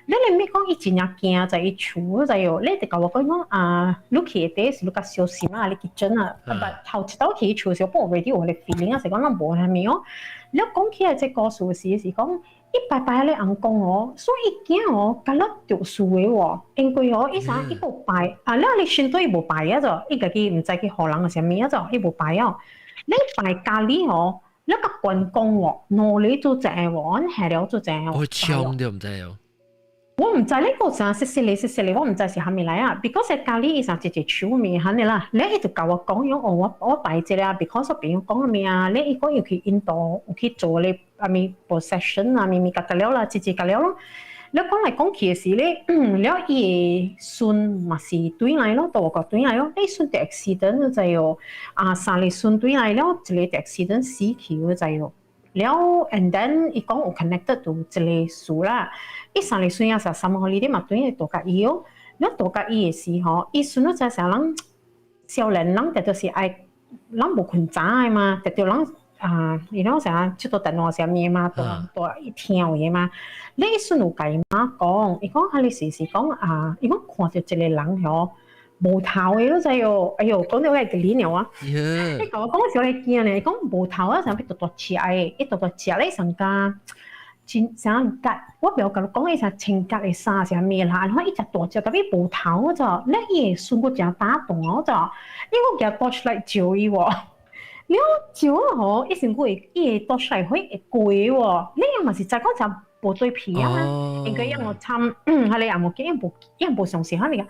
你咪講伊真係驚就伊厝就有，你哋講我講你去嘅時，你較小心啊，你kitchen啊，頭一道去厝時，我 ready 我哋 feeling 啊，是講咱無係咪哦？你講起來即個故事是講，伊拜拜咧人講哦，所以驚哦，甲咱著數嘅喎，因為哦，伊想伊無拜你信對伊無拜啊就，伊家己唔知去何人係咩啊就，伊無拜啊，你拜咖喱哦，你個關公喎，攞你做正喎，係了做正喎。我槍都唔知哦。我唔知呢個就識你，我唔知是蝦米來啊。because 咖喱伊上一手面肯定啦，你一直教我講樣我擺隻啦 ，because 別人講咩啊，你伊講要去印度，有去做你咪 possession 啊，咪夾得了啦，直夾了咯。你講嚟講去嘅時咧，了伊孫嘛是對嚟咯，到個對嚟咯，你孫啲 accident 就有3個孫對嚟了，一個 accident 死去就有。แล้ว and then 伊講有 connected 到一個樹啦，伊上嚟算啊實 summer holiday 嘛，對伊度假伊哦，你度假伊嘅時候，伊算咗就係人少年人，但就是愛人無困早嘅嘛，但係人伊講成出到電話上面嘛，多一聽嘢嘛，你伊算有甲伊媽講，伊講你時時講伊講看到一個人嗬。無頭嘅都真係哎呦，講到係幾年啊！你同我講時候你見咧，講無頭啊，成日獨食嘅，一獨食咧成家真成格，我唔有講講一成情格嘅沙成咩啦，然後一隻獨食，特別無頭就，你伊算個正打動我就，因為我嘅 torchlight 照伊喎，你照啊嗬，一成個伊 torchlight 可以攰喎，你又咪是就講就無對皮啊嘛，應該有我參，係你又冇見一部上時候嚟㗎。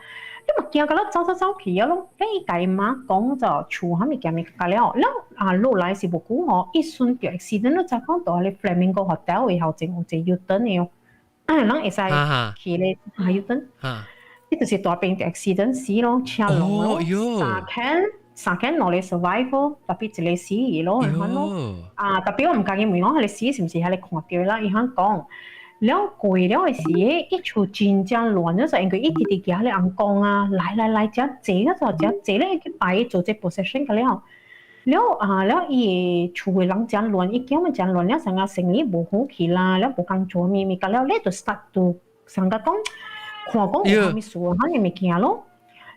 你咪見個咯，走去啊咯，你家媽講就厝下面見面個了，然落來是無久哦，一瞬間 accident 咯，就講到你 Flamingo Hotel 以後正有隻 U-turn 嘅，人會使去咧U-turn，呢就是大病嘅 accident 死咯，車龍咯，三間落嚟 survive 咯，特別一個死嘢咯，然後咯，特別我唔介意問我係你死是唔是係你看到啦，然後講。了過了嘅時，一處真正亂咗，就應該一啲啲嘅咧人講啊，來，只借啊就只借咧，佢擺做隻 possession 嘅了。了伊厝嘅人真亂，伊叫咪真亂了，成個生意無好起啦，了無工做咪個了，你就 start 到成個講，看講有咩事啊，你咪驚咯。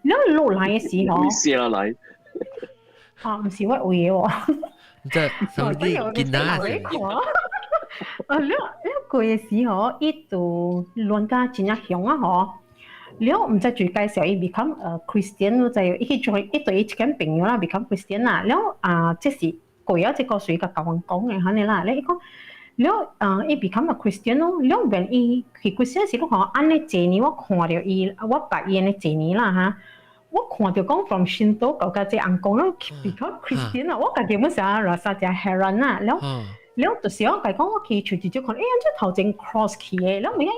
了落來嘅時候，試下嚟。唔是我會喎。即係手機見啦。你過嘅時候，伊就亂家真係響啊嗬！你唔知最介紹伊 become Christian 咯，就伊去做伊對伊一間朋友啦 become Christian 啦。了即是過咗一個水嘅教人講嘅嚇你啦。你講了伊 become a Christian 咯。了when伊去 Christian 時，我講安尼這年我看到伊，我白伊安尼這年啦嚇。我看到講 from Shinto 到家姐人講咯 become Christian 啊，我家基本上拉薩就係 Heron 啦。了就是我講我去隨住看，這頭前 cross 去嘅，了咪這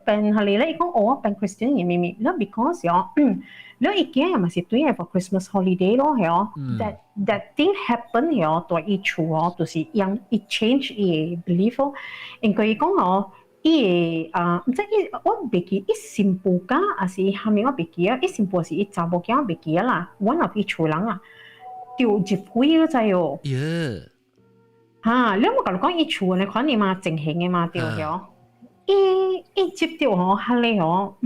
變下嚟咧，伊講我變 Christian 嘅咪咪，了 because 了伊今日咪是對係 for Christmas holiday 咯，係哦，that thing happen 係哦，對伊厝哦，就是讓伊 change 伊 belief 咯，因為伊講伊唔知伊我唔記伊新婦家，還是下面我唔記啊，伊新婦是伊查某囝我唔記啊啦 ，one of 伊厝人啊，掉入灰咯就哦。你有冇講伊厝你看你嘛正興嘅嘛對嘅，伊接到係你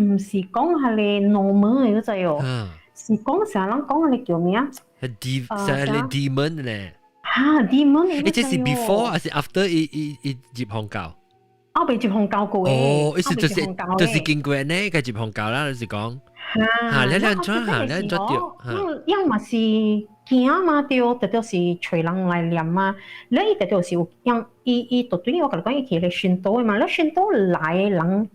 唔是講係你 normal 嘅嗰隻是講成日人講你叫咩啊？係 demon 咧。demon。即係 before 還是 after 伊入行教？我未接行教過嘅。意思就是經過呢個接行教啦，就是講。你兩做掉。因為是。驚嘛對，特別是隨人來念嘛，你特別是有讓伊到對我講伊去嚟宣導嘅嘛，你宣導來人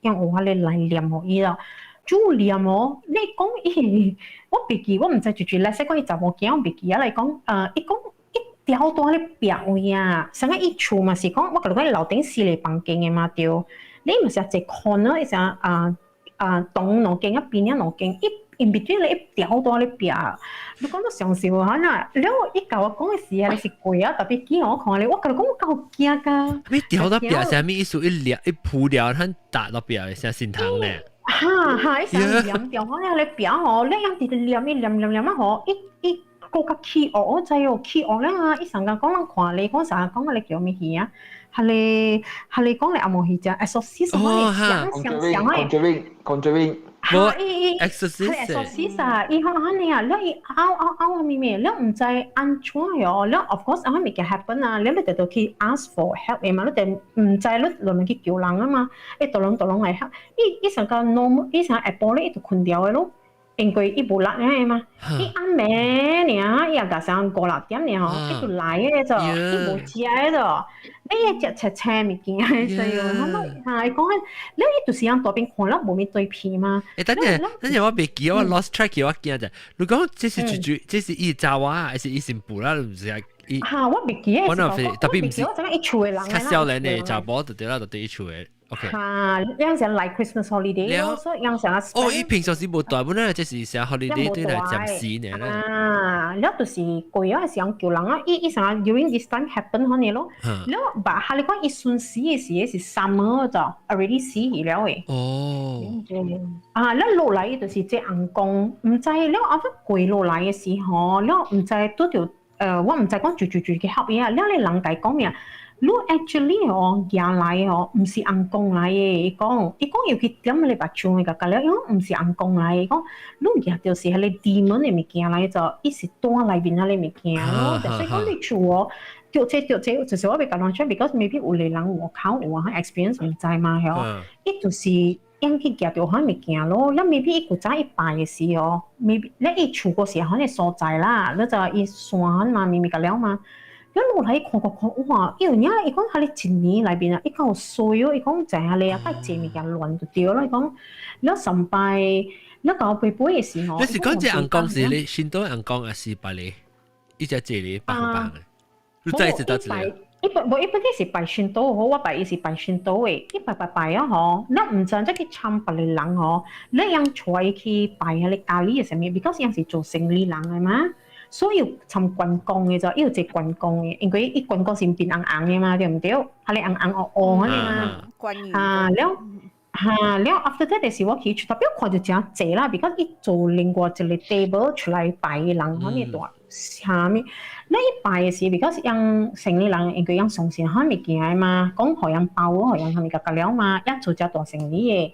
讓我嚟來念學伊啦，主念哦，你講伊，我別記，我唔知住咧，識講伊就冇驚，我別記啊，你講伊講一條多喺邊位啊，成個伊厝嘛是講，我講樓頂四嚟房間嘅嘛對，你咪成日看咯，伊成東樓間一邊一樓間一。in between 你一條多你邊，你講到上笑嚇啦！你一教我講嘅事啊，你是攰啊，特別驚我看你，我講我夠驚㗎。你條到邊係咩意思？一裂一鋪掉，佢打到邊係心疼咧。一成黏掉我咧，你邊嗬？你一直黏啊嗬？一個個氣惡就係氣惡咧啊！一成個講人看你，講成日講你叫咩戲啊？係你講你阿毛戲啫，exorcist 什麼嚟？Conjuring。exorcist 啊！伊可你啊，你拗咪咪，你唔知安怎樣，你 of course 啱咪嘅 happen 啊，你咪就去 ask for help 嘅嘛，你哋唔知你嚟咪去叫人啊嘛，一度兩嚟help，伊成個 normal，伊成個 apple 咧，伊就困掉嘅咯。因為伊無力嘅嘛，伊暗暝爾，伊又加上過六點爾吼，伊就來嘅啫，伊無食嘅啫，你一隻車物件嘅就要，係講緊，你呢段時間大邊看啦，無咩對片嘛。等陣我別記，我 lost track 我驚啫。如果這是伊查話，還是伊新婦啦？唔是啊？我別記嘅，特別唔是，我陣間一厝嘅人較少年嘅查甫就對啦，就對一厝嘅。OK。有時嚟 Christmas holiday 咯，所以有時哦，伊平常時無大本咧，即是成 holiday 對嚟暫時呢啦。แล้ว就是過咗嘅時候叫人啊，伊成 during this time happen 可能咯。แล้ว把下你講一瞬時嘅時是 summer 就 already 死去了誒。แล้ว落嚟就是即紅光，唔知แล้ว後尾過落嚟嘅時候，แล้ว唔知都條我唔知講住嘅合嘢啊，แล้ว你人家講咩啊？你 actually 行嚟唔是紅光嚟嘅，伊講要去點你把槍嘅個了，因為唔是紅光嚟，伊講你行就是係你 demon 嘅物件嚟就，伊是當裏邊嗰啲物件咯。所以講你做掉這，就是我比較講出 ，because maybe 有啲人我考有啊 experience 唔知嘛，伊就是應去夾掉嗰物件咯。แล้ว maybe 伊個早一擺嘅時候 ，maybe 咧伊做個時候嗰啲所在啦，แล้ว就伊山嘛，咪個了嘛。一路嚟看，哇！伊講喺你一年裏邊啊，伊夠衰咯，伊講就係你啊，梗係借物件亂就掉咯，伊講你上拜，你搞背嘅時候，你是講隻紅光是你先到紅光還是白你？伊隻借你白嘅，你再知道之類。一般啲是白先到好，我白伊是白先到嘅，伊白啊嗬，你唔想即係參白你人嗬，你樣出去白喺你家裡嘅上面 ，because 樣是做生意人嘅嘛。所以參觀光嘅就要做觀光嘅，因為伊觀光是變硬嘅嘛，對唔對？係你硬惡嘅嘛。แล้วafter that 嘅時我去，特別看就真濟啦 ，because 伊做另外一個 table 出來擺嘅人，可能多下面。你一擺嘅時 ，because 樣生意人因為樣送錢係咪件嘛，講何樣包何樣係咪個了嘛，一做只大生意嘅。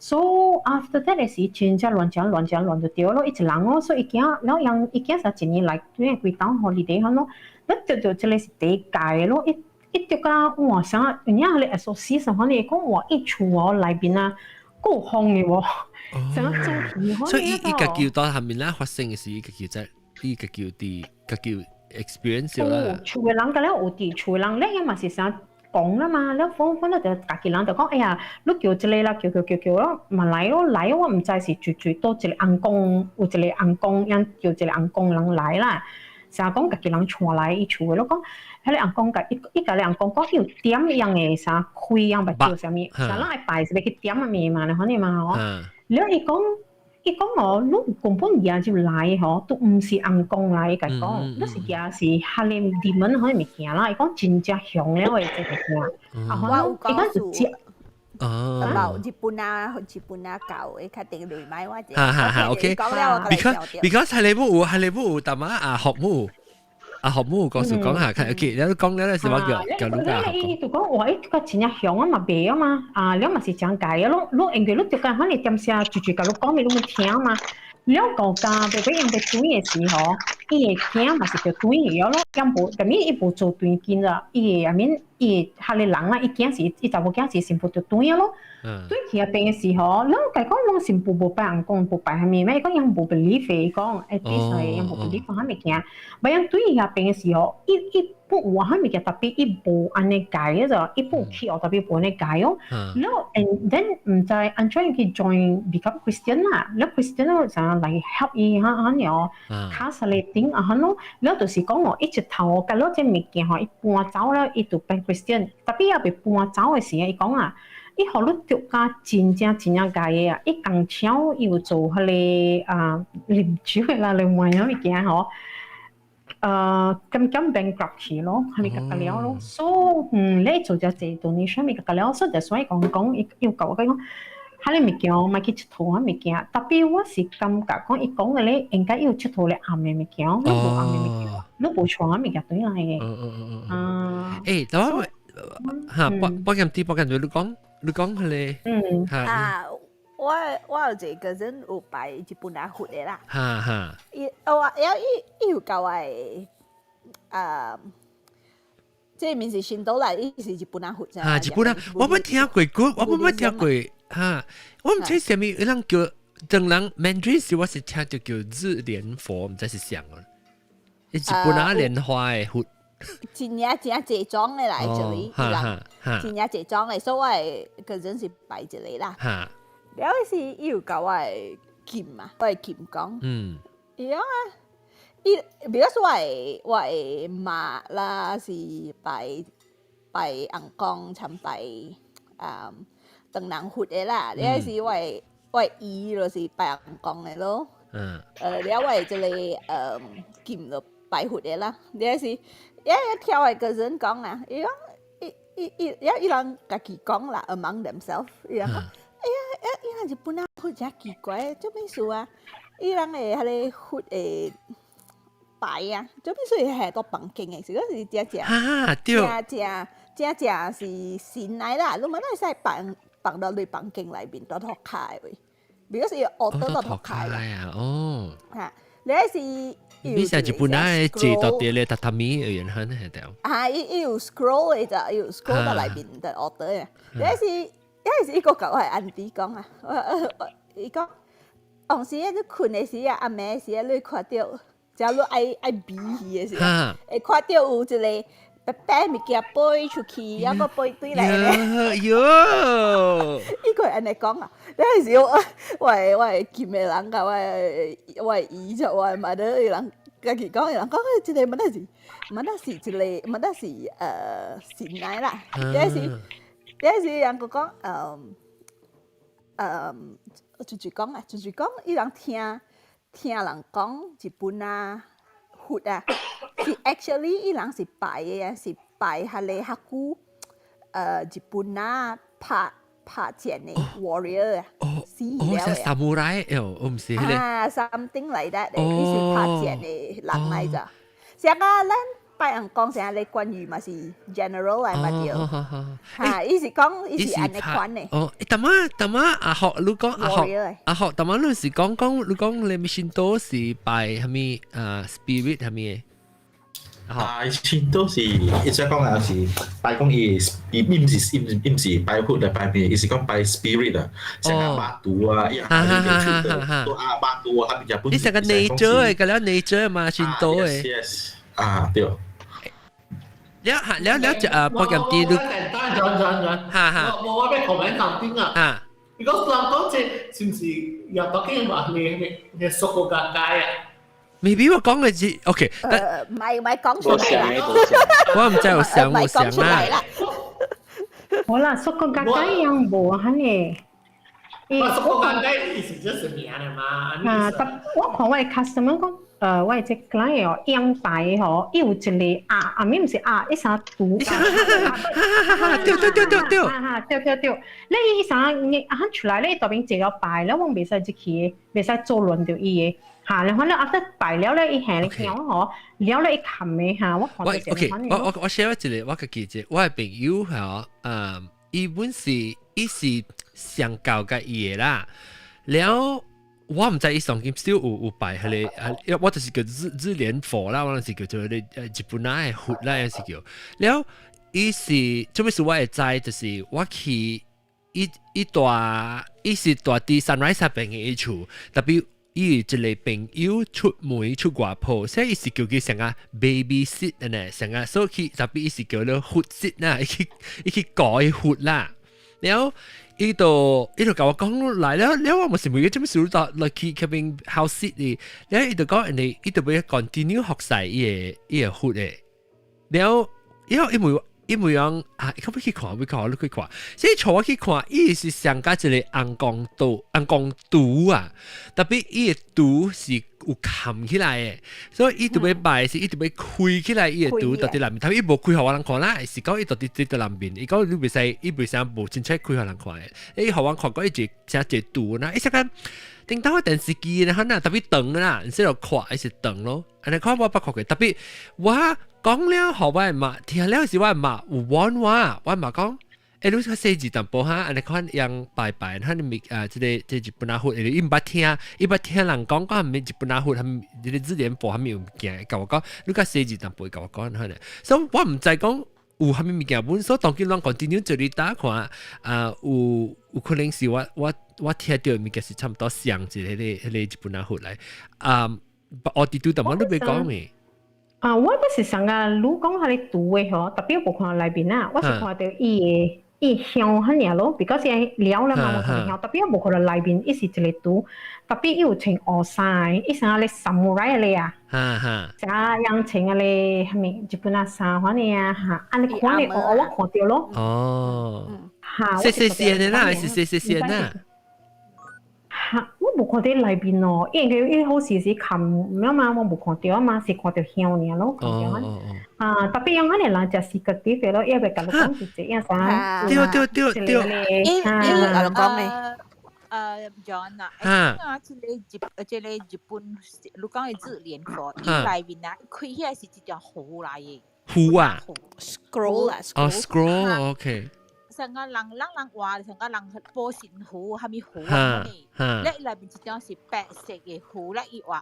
So after that 嘅時，全家亂就掉咯，一直人咯，所以伊驚，然後樣伊驚實一年嚟，因為佢當 holiday 咁咯，一掉就嚟是第一屆咯，一掉個哇，想人家你 association 可能講哇，一厝我裏邊啊，高空嘅喎，想做皮可能。所以伊個叫到下面咧發生嘅事，伊個叫即伊個叫啲個叫 experience 啦。厝嘅人個咧有啲厝人咧，因為是想。講啦嘛，แล้ว方咧就家己人就講，哎呀，你叫一個啦，叫咯，咪嚟咯，我唔知是最多一個紅光，有一個紅光，樣叫一個紅光人嚟啦，成日講家己人帶來伊厝嘅咯，講迄個紅光個，伊個咧紅光講要點樣嘅啥開樣咪叫啥物，成日係擺是要去點啊面嘛，你可能嘛嗬，แล้ว伊講我，你根本嘢就嚟嗬，都唔是紅光嚟嘅講，你是嘢是哈利啲門可以物件啦，伊講真正香咧喂，即係件，我講就接，冇日本啊舊嘅，確定嚟買或者，OK， because 係你冇大媽啊學冇。學母告訴講下，看 OK，然後講咧是話叫ลูก啊。伊就講話伊個真係香啊嘛，白啊嘛，你咪是講解咯，你應該你就講可能點下住個你講咪你會聽嘛，你個家別個樣嘅對嘅時候，伊會聽嘛是叫對嘅咯，咁無咁伊無做對見啦，伊下面伊下你人啊，伊驚是伊就冇驚是全部就對嘅咯。對其實病嘅時候，你講講全部冇擺人講冇擺係咪？咩講樣冇 belief 嘅講，at least 係樣冇 belief 係咪嘅？咪樣對下病嘅時候，伊不話係咪嘅特別伊冇安尼解嘅就，伊不去我特別冇安尼解咯。然後 and then 唔知 enjoy 去 join become Christian 啦，然後 Christian 就嚟 help 伊嚇有 casting 啊咯，然後就是講我一直頭嘅咯，即係物件嚇，伊搬走啦，伊就變 Christian，特別又被搬走嘅時候，伊講啊。伊學你讀家真正解嘅啊！伊更巧要做迄個啉酒嘅啦，另外有物件嗬，咁 bankruptcy 咯，係咪個了咯？所以你做只制度，你想咪個了，所以就所以講要教我講，喺你物件咪去出頭喺物件，特別我是感覺講，伊講嘅咧應該要出頭嚟暗嘅物件，你冇暗嘅物件，你冇錯嘅物件對嚟嘅。但係嚇，幫緊對你講。你講佢哋，我有一個人有擺日本人活嘅啦，伊有教我即係面是先到嚟，伊是日本人活啫。日本人，我冇聽過，我冇聽過嚇，我唔知係咩，有人叫正人 Mandarin 時，我是聽就叫日蓮佛，唔知是啥個，日本人蓮花嘅活。真正裝嘅嚟這裡，真正正裝嘅，所謂個人是擺這裡啦。然後是要教我劍嘛，我係劍講。然後比如說我係馬啦，是擺硬鋼，參擺等人活的啦，你係是我姨就是白人講的咯。你我這裡劍就白活的啦，你係是一條嘅個人講啊，伊人家己講啦 ，among themselves， 伊人講，伊人日本人活真奇怪，做咩事啊？伊人誒係咧活誒白啊，做咩事係多綁頸嘅？嗰時正是線嚟啦，你咪都係綁到你綁頸裏邊多脫開喂，如果是惡多脫開啊，哦，嚇，你係是。你成日本來借到啲咧榻榻米嘅人喺係度。伊有 scroll 嘅咋，有 scroll 到裏邊嘅 order 啊。有時一個舊係 auntie 講啊，伊講，當時你困嘅時啊，阿妹嘅時啊，你看到，假如愛比嘅時啊，會看到有一個白白物件飛出去，一個飛對嚟咧。喲！呢個人嚟講啊，有時我見嘅人噶，我姨就我買到啲人，家己講，人講即係乜得是即係乜得是線嚟啦。有時人個講就講，伊人聽人講日本啊。活啊，是 actually 伊人是拜嘅啊，是拜下你下古日本啊拍戰嘅 warrior 啊，死了嘅。samurai 我唔知咧。something like that， 伊是拍戰嘅人嚟咋。成個咱拜人講成你關羽嘛是 general 嚟嘛條。伊是講伊是安尼款嘅。但阿學你講阿學，但你是講你講你咪信都是拜係咪spirit 係咪？信都是一隻講啊是拜講伊唔是拜佛嚟拜咩？伊是講拜 spirit 啊，成個巴度啊，巴度啊，日本。你成個 nature 嘅啦 nature 嘛信都嘅。對。แล้วจะโปรแกรมตีดู我俾 comment 頭先啊，如果諗講是唔是又當然話你熟個界啊？未必我講嘅字 ，OK， 唔係講出嚟啦，我唔知我想啦。好啦，熟個界樣冇係呢？熟個界意思就是名嚟嘛。但我看我嘅 customer 講。我係只 client 哦，樣擺嗬，有一個阿咪唔是一啥毒，對，你一啥你出來咧，當邊這個擺了，我未使自己，未使做亂掉伊嘅，嚇，然後咧after擺了咧，伊行你聽嗬，了咧伊冚嘅嚇，我看到我 share 一個我嘅記者，我係朋友嚇，伊本是伊是上教嘅嘢啦，了。我唔知伊上今少有拜係你，我就是叫日蓮佛啦，我就是叫做你日本人嘅佛啦，有時叫。แล้ว伊是做咩事我會知，就是我去伊是大啲 sunrise 邊嘅一處，特別伊一個朋友出門出外鋪，所以伊是叫佢成個 baby sit 呢，成個所以特別伊是叫咗佛 sit 啦，伊去改佛啦，แล้ว呢度教我講嚟啦，你話我是每個做咩事都來去邊 house sit 嘅，你呢度講人哋呢度要 continue 學曬呢個活嘅，แล้ว因為樣可唔可以看？你去看，所以坐去看，伊是上加一個紅光圖啊，特別伊個圖是有冚起來嘅，所以伊度要擺是伊度要開起來伊個圖到啲內面，但係伊無開互我人看啦，是講伊到啲喺內面，伊講你袂使，伊袂使無真切開互人看嘅，伊互我看過伊就寫一圖啦，伊成間頂到電視機咧，可能特別長啦，唔識度看，伊是長咯，安尼看我不看嘅，特別我。講了後我嘛，聽了時我嘛有玩話，我嘛講，你個細字淡薄哈，你看樣拜拜，他哋即日本人活，伊唔捌聽人講係咪日本人活，係你日蓮佛係咪有物件？甲我講，你個細字淡薄甲我講可能，所以我唔知講有係咪物件本，所以當佢啷 continue 做你打看，有可能是我聽到物件是差唔多像一個日本人活嚟，我哋都淡薄都未講嘅。我不是上個你講下你讀嘅嗬，特別冇看到內邊啊，我是看到伊香很嘢咯，because 係了啦嘛，我看到香，特別冇看到內邊，伊是一個讀，特別又穿黑衫，伊上個你 samurai 嚟啊，就樣穿個你係咪日本啊衫款嘅啊嚇，安尼款嘅我看到咯，細嘅啦，還是細啦？嚇，我冇看到裏邊咯，因為佢好似是琴咁樣嘛，我冇看到啊嘛，是看到香嘅咯，咁樣啊。特別用嗰啲啦，就係個啲嘅咯，因為咁講是這樣噻。對。講咧。John 啊，這個日本，你講嘅自聯課，伊內面啊，開起來是一條湖來嘅。湖啊 ？Scroll 啊 ，scroll，OK。成個人話，成個人波線湖，係咪湖啊？咧內面一條是白色嘅湖，咧伊話。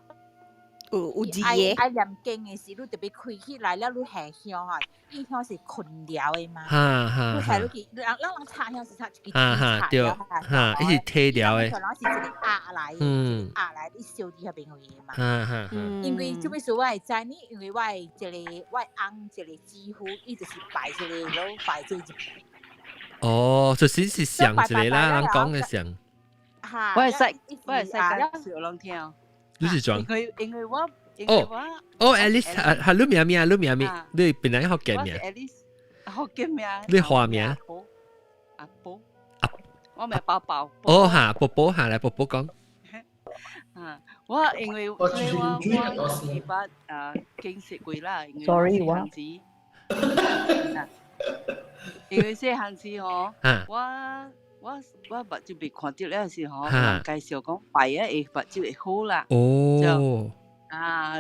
有字嘅，愛念經嘅時，你特別開起來了，你下香啊，伊香是困了嘅嘛。你下落去，人插香是插一支對，伊是貼了嘅。可能是一個壓來，你燒啲喺邊個嘢嘛。因為做咩事我係知呢？因為我係一個我翁一個師傅，伊就是拜一個咯，拜這一。哦，就是上一個啦，人講嘅上。我係識小龍跳。你是裝？因為我Alice， 係你名，你本來學嘅名。學嘅名。你華名？阿寶。我名寶寶。嚇，寶寶下來，寶寶講。我因為我二八經食過啦，因為細漢子。因為細漢子我目睭被看到了時候，人介紹講拜啊，目睭會好啦。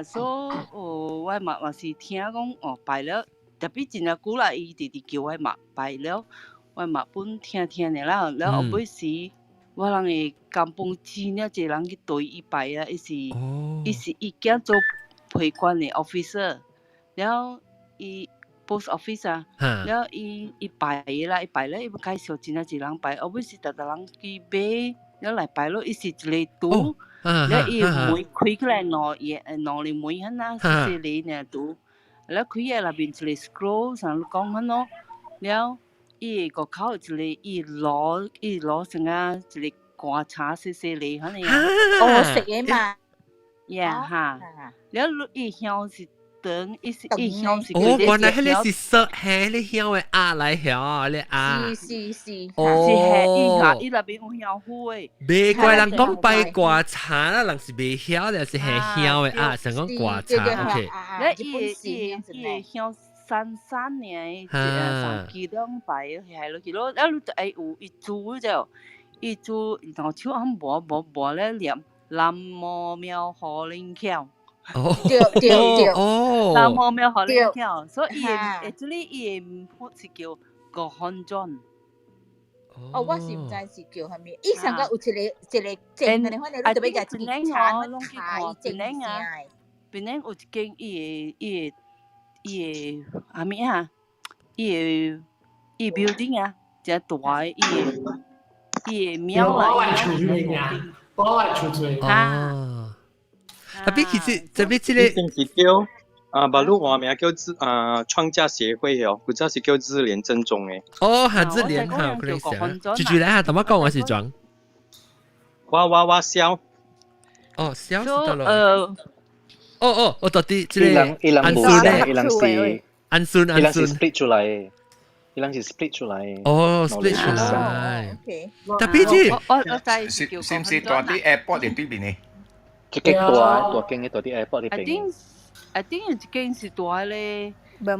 所以我嘛是聽講拜了，特別真係久啦，伊直直叫我嘛拜了，我嘛本聽的啦。然後尾時我人會甘榜真了，一人去對伊拜啊，伊是伊驚做陪官的 officer， 然後伊。post office 啊，แล้วอีไปละอีไปแล้วอี介紹真係一人ไปเอาไว้สิแต่人去買แล้ว嚟ไปแล้วอีสิ一個賭แล้วอี每開起來攞嚟每下นะ細細嚟呢賭แล้ว開喺入邊一個 scroll 上講緊咯แล้วอี個口一個อี攞成啊一個刮茶細細嚟嚇你食嘢嘛嚇แล้วอี香是等一香是原來迄個是說迄個香的鴨來香，你鴨。是係伊下伊那邊有香菇誒。袂怪人講拜刮茶啦，人是袂曉的，是係香的鴨，想講刮茶。OK。咧伊香山呢，上幾兩拜係落去咯，แล้ว誒有一株就一株，然後手啱磨咧念南無妙可靈橋。對，南無妙可靈橋，所以actually伊好似叫個漢莊。我是唔知是叫係咩？伊上個有一個正嘅，你可能你特別嘅一個茶正啊，邊咧有一間伊阿咩啊？伊 building 啊，只大伊廟啊，保安處長啊。特別其實特別即個是叫馬路話名叫創價協會哦，佢真係叫自聯正宗嘅。嚇自聯嚇，我可能想。住嚟下，同我講我是裝。我笑。笑是得咯。我到底即個安順是 split 出來。伊人是 split 出來。split 出來。特別即是唔是大啲 airport 嘅對面呢？一間大間嘅大啲 airport 啲邊。I think 一間是大咧。車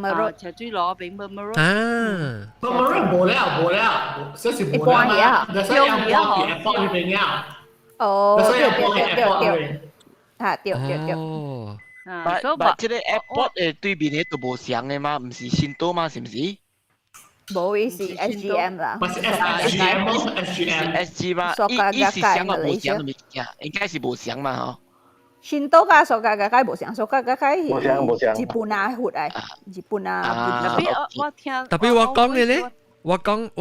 水路邊 Bermuda。Bermuda 冇了，這是冇了嘛？但是要冇 airport 嗰邊呀。但是要冇 airport 嗰邊。對。但這個 airport 嘅對面嘅都冇上嘅嘛，唔是新都嘛，是唔是？冇意思 ，SGM 啦。不是 SGM 嘛？伊是上嘛冇上咪呀？應該是冇上嘛嗬。新都加蘇格加冇上，蘇格加係冇上。日本啊，活啊，日本啊。特別我講嘅咧，我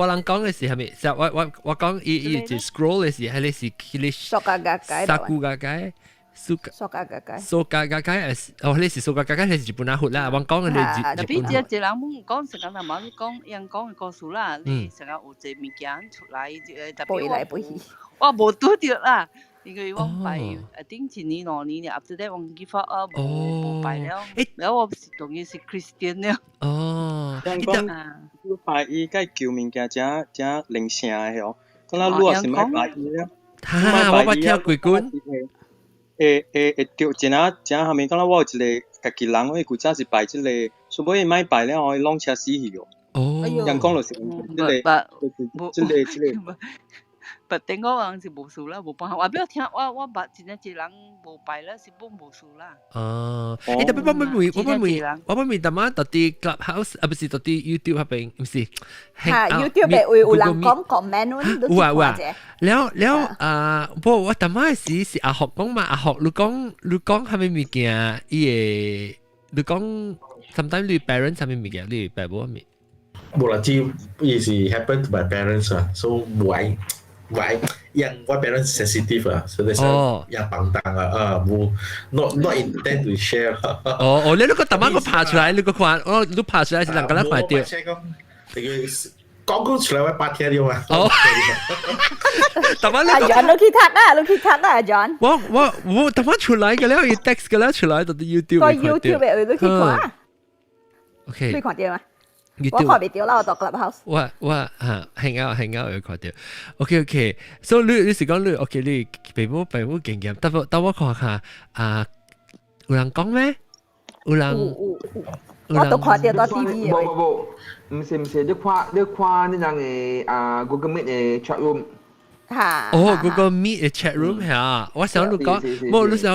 人講嘅是係咪？我講伊就 scroll 嘅是係你是蘇格加加。沙古加加。蘇格加加你是蘇格加加，你是日本人活啦。我講嘅你特別一人冇講成日嘛，你講人講嘅故事啦，你成日有隻物件出來，特別我冇拄到啦，因為我拜頂前年2年，after that 我 give up 冇拜了，然後我是當然是 Christian 了。白衣该救物件正灵性诶哦。咁啦，如是买白衣咧？我捌聽幾句。掉一下下面講啦，我有一個家己人，我古早是拜即個，所以買拜了我弄車死去哦。哦，人講就是即個。不等我人是無數啦，無辦法。我不要聽，我捌真係一人無拜啦，是本無數啦。特別我問大媽到啲 Clubhouse 不是到啲 YouTube 嗰邊，唔是。YouTube 會有人講 comment 都有啊。แล้ว我大媽是阿學講嘛，阿學你講係咪物件？你講 sometimes 你 parents 係咪物件？你拜冇咪？冇啦，只伊是 happen to my parents 啊，所以冇。Why? Yang what parents sensitive so that's yang pantang not intend to share. 你嗰個特晚我爬出來，你個看，你爬出來是兩個人快掉。講出來我八天了嘛。特晚你John 你去睇啊 John。我特晚出來嘅了，要 text 嘅了出來到啲 YouTube。個 YouTube 你去看。OK。你看掉嗎？我看未到啦，我到 Clubhouse。我hang out 有看到。OK， 所以你是講你 OK， 你父母經驗，但我看下有人講咩？有人我都看到 TV 嘅。唔是，你看呢樣Google Meet 嘅 chat room。Google Meet 嘅 chat room 係我想你講，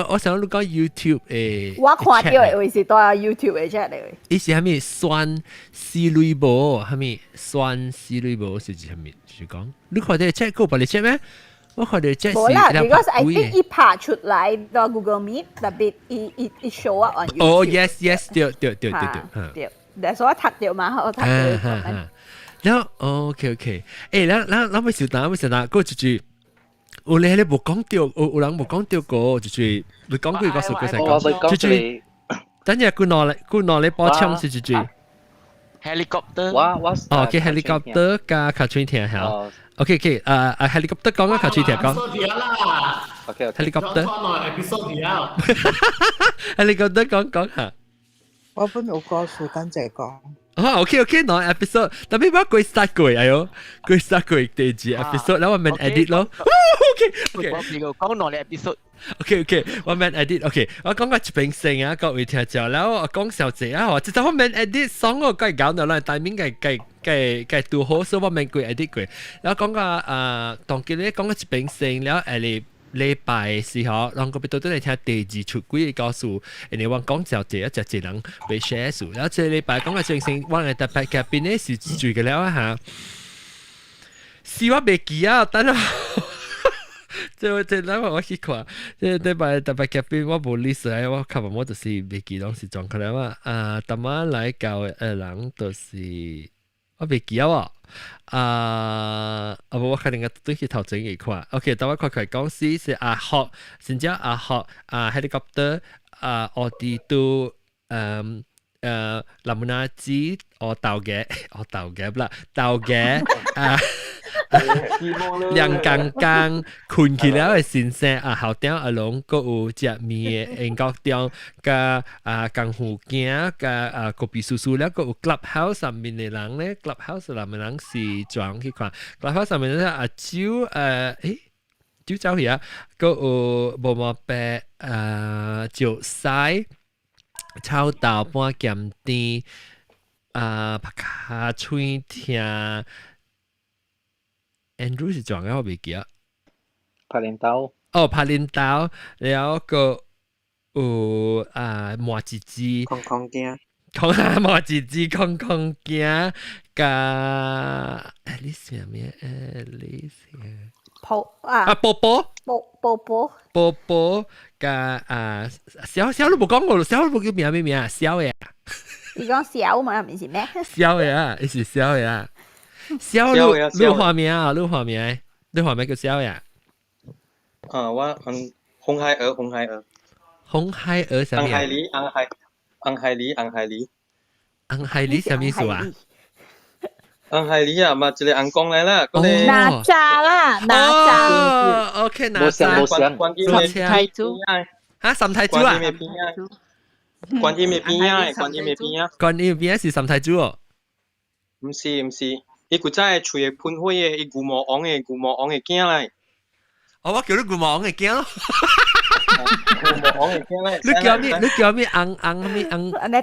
我想你講 YouTube 嘅。我看到嘅是都係 YouTube 嘅 chat 嚟嘅。伊是蝦米酸絲類無？蝦米酸絲類無？是指蝦米？是講你看到 chat 個幫你 chat 咩？我看到 chat 是。冇啦，because I think 一拍出來到 Google Meet，特別一 show up on YouTube。yes， 對。但係我睇到嘛，我睇到。然後 OK， 然後咪小蛋，嗰個就是有你冇講到，有人冇講到過，就是你講句個數據成個，就是等陣佢攞嚟補充是就是 helicopter， OK helicopter 加卡吹艇嚇 ，OK helicopter 講啊卡吹艇講 ，helicopter helicopter 講嚇，我本冇講數等陣講。OK， no episode， tapi ba ko start ko ayo， ko start ko 第二 episode， 然後我們 edit 咯。OK， 講落嚟 episode。OK， 我們 edit，OK， 我講個一邊聲啊，各位聽眾，然後我講小姐啊，即係我們 edit 爽我該搞到啦，大面該讀好，所以我們佢 edit 佢，然後講個當佢咧講個一邊聲，然後禮拜時候，讓個別都嚟聽第二出幾個告訴，人哋話講小姐一隻人被 share 數，然後這禮拜講個正聲，我係特別嘅邊咧是住嘅了嚇，是我未記啊，等下，這等我去看，這禮拜特別嘅邊我冇 list 啊，我琴日我就是未記當時狀況啦嘛，特晚來教嘅人就是我未記啊。我肯定對佢頭前嘅看 ，OK， 等我看佢講是阿學，甚至阿學helicopter audio 林納茲導嘅啦，導嘅亮剛剛困起了嘅先生後頂阿龍個有隻面嘅英國中嘅江湖鏡嘅個別叔叔了個有 Clubhouse 上面嘅人咧 ，Clubhouse 上面人是轉去看 ，Clubhouse 上面咧阿蕉蕉走去啊，個有無毛白就曬。臭豆半鹹甜，拍卡吹聽 ，Andrew 是撞嘅我未記啊。拍練刀。拍練刀，然後個有麻子雞。空鏡。麻子雞空鏡，加你寫咩波波加小你冇講我，小你冇叫名咩名啊？小嘅。你講小嘛？唔是咩？小嘅啊，你是小嘅啊。小你畫名啊？你畫名叫小嘅。我紅孩兒。紅孩兒什麼？紅孩兒什麼意思啊？紅孩兒啊，嘛就係紅光嚟啦，嗰啲哪吒啦，哪吒。OK， 哪吒。三太子。三太子啊？觀音嘅邊啊，觀音邊是三太子哦。唔是，伊古仔喙會噴火嘅，伊牛毛昂嘅囝嚟。我叫你牛毛昂嘅囝咯。牛毛昂嘅囝嚟。你叫咩？昂？安尼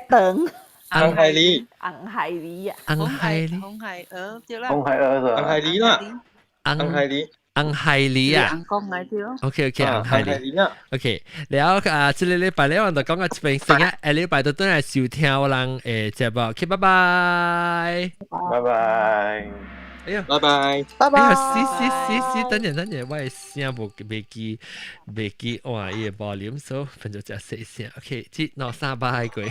長。昂海里。昂海里啊。紅海對啦。昂海里啦。昂海里啊。昂講海對咯。OK， 昂海里啊。OK， แล้ว這個禮拜咧，我哋講個這邊先啊，禮拜都係收聽我哋節目 ，OK， 拜拜。拜拜。哎呀，拜拜。是，等陣，我嘅聲未記，哇，伊個 volume， 所以分咗隻細聲 ，OK， 接攞3拜過。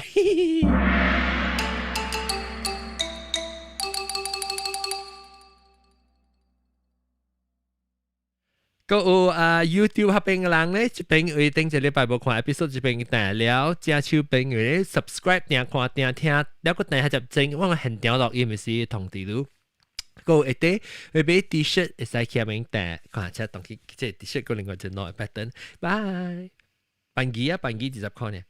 個YouTube 嗰邊嘅人咧，這邊會頂一禮拜無看 episode， 這邊訂了，正手邊會 subscribe 訂看訂聽，了個訂下集正，我現條錄音咪是通知咯。個一啲會俾 T-shirt，會使起名訂，看下同佢即係 T-shirt 個另外一個 no button，bye。半機20塊呢。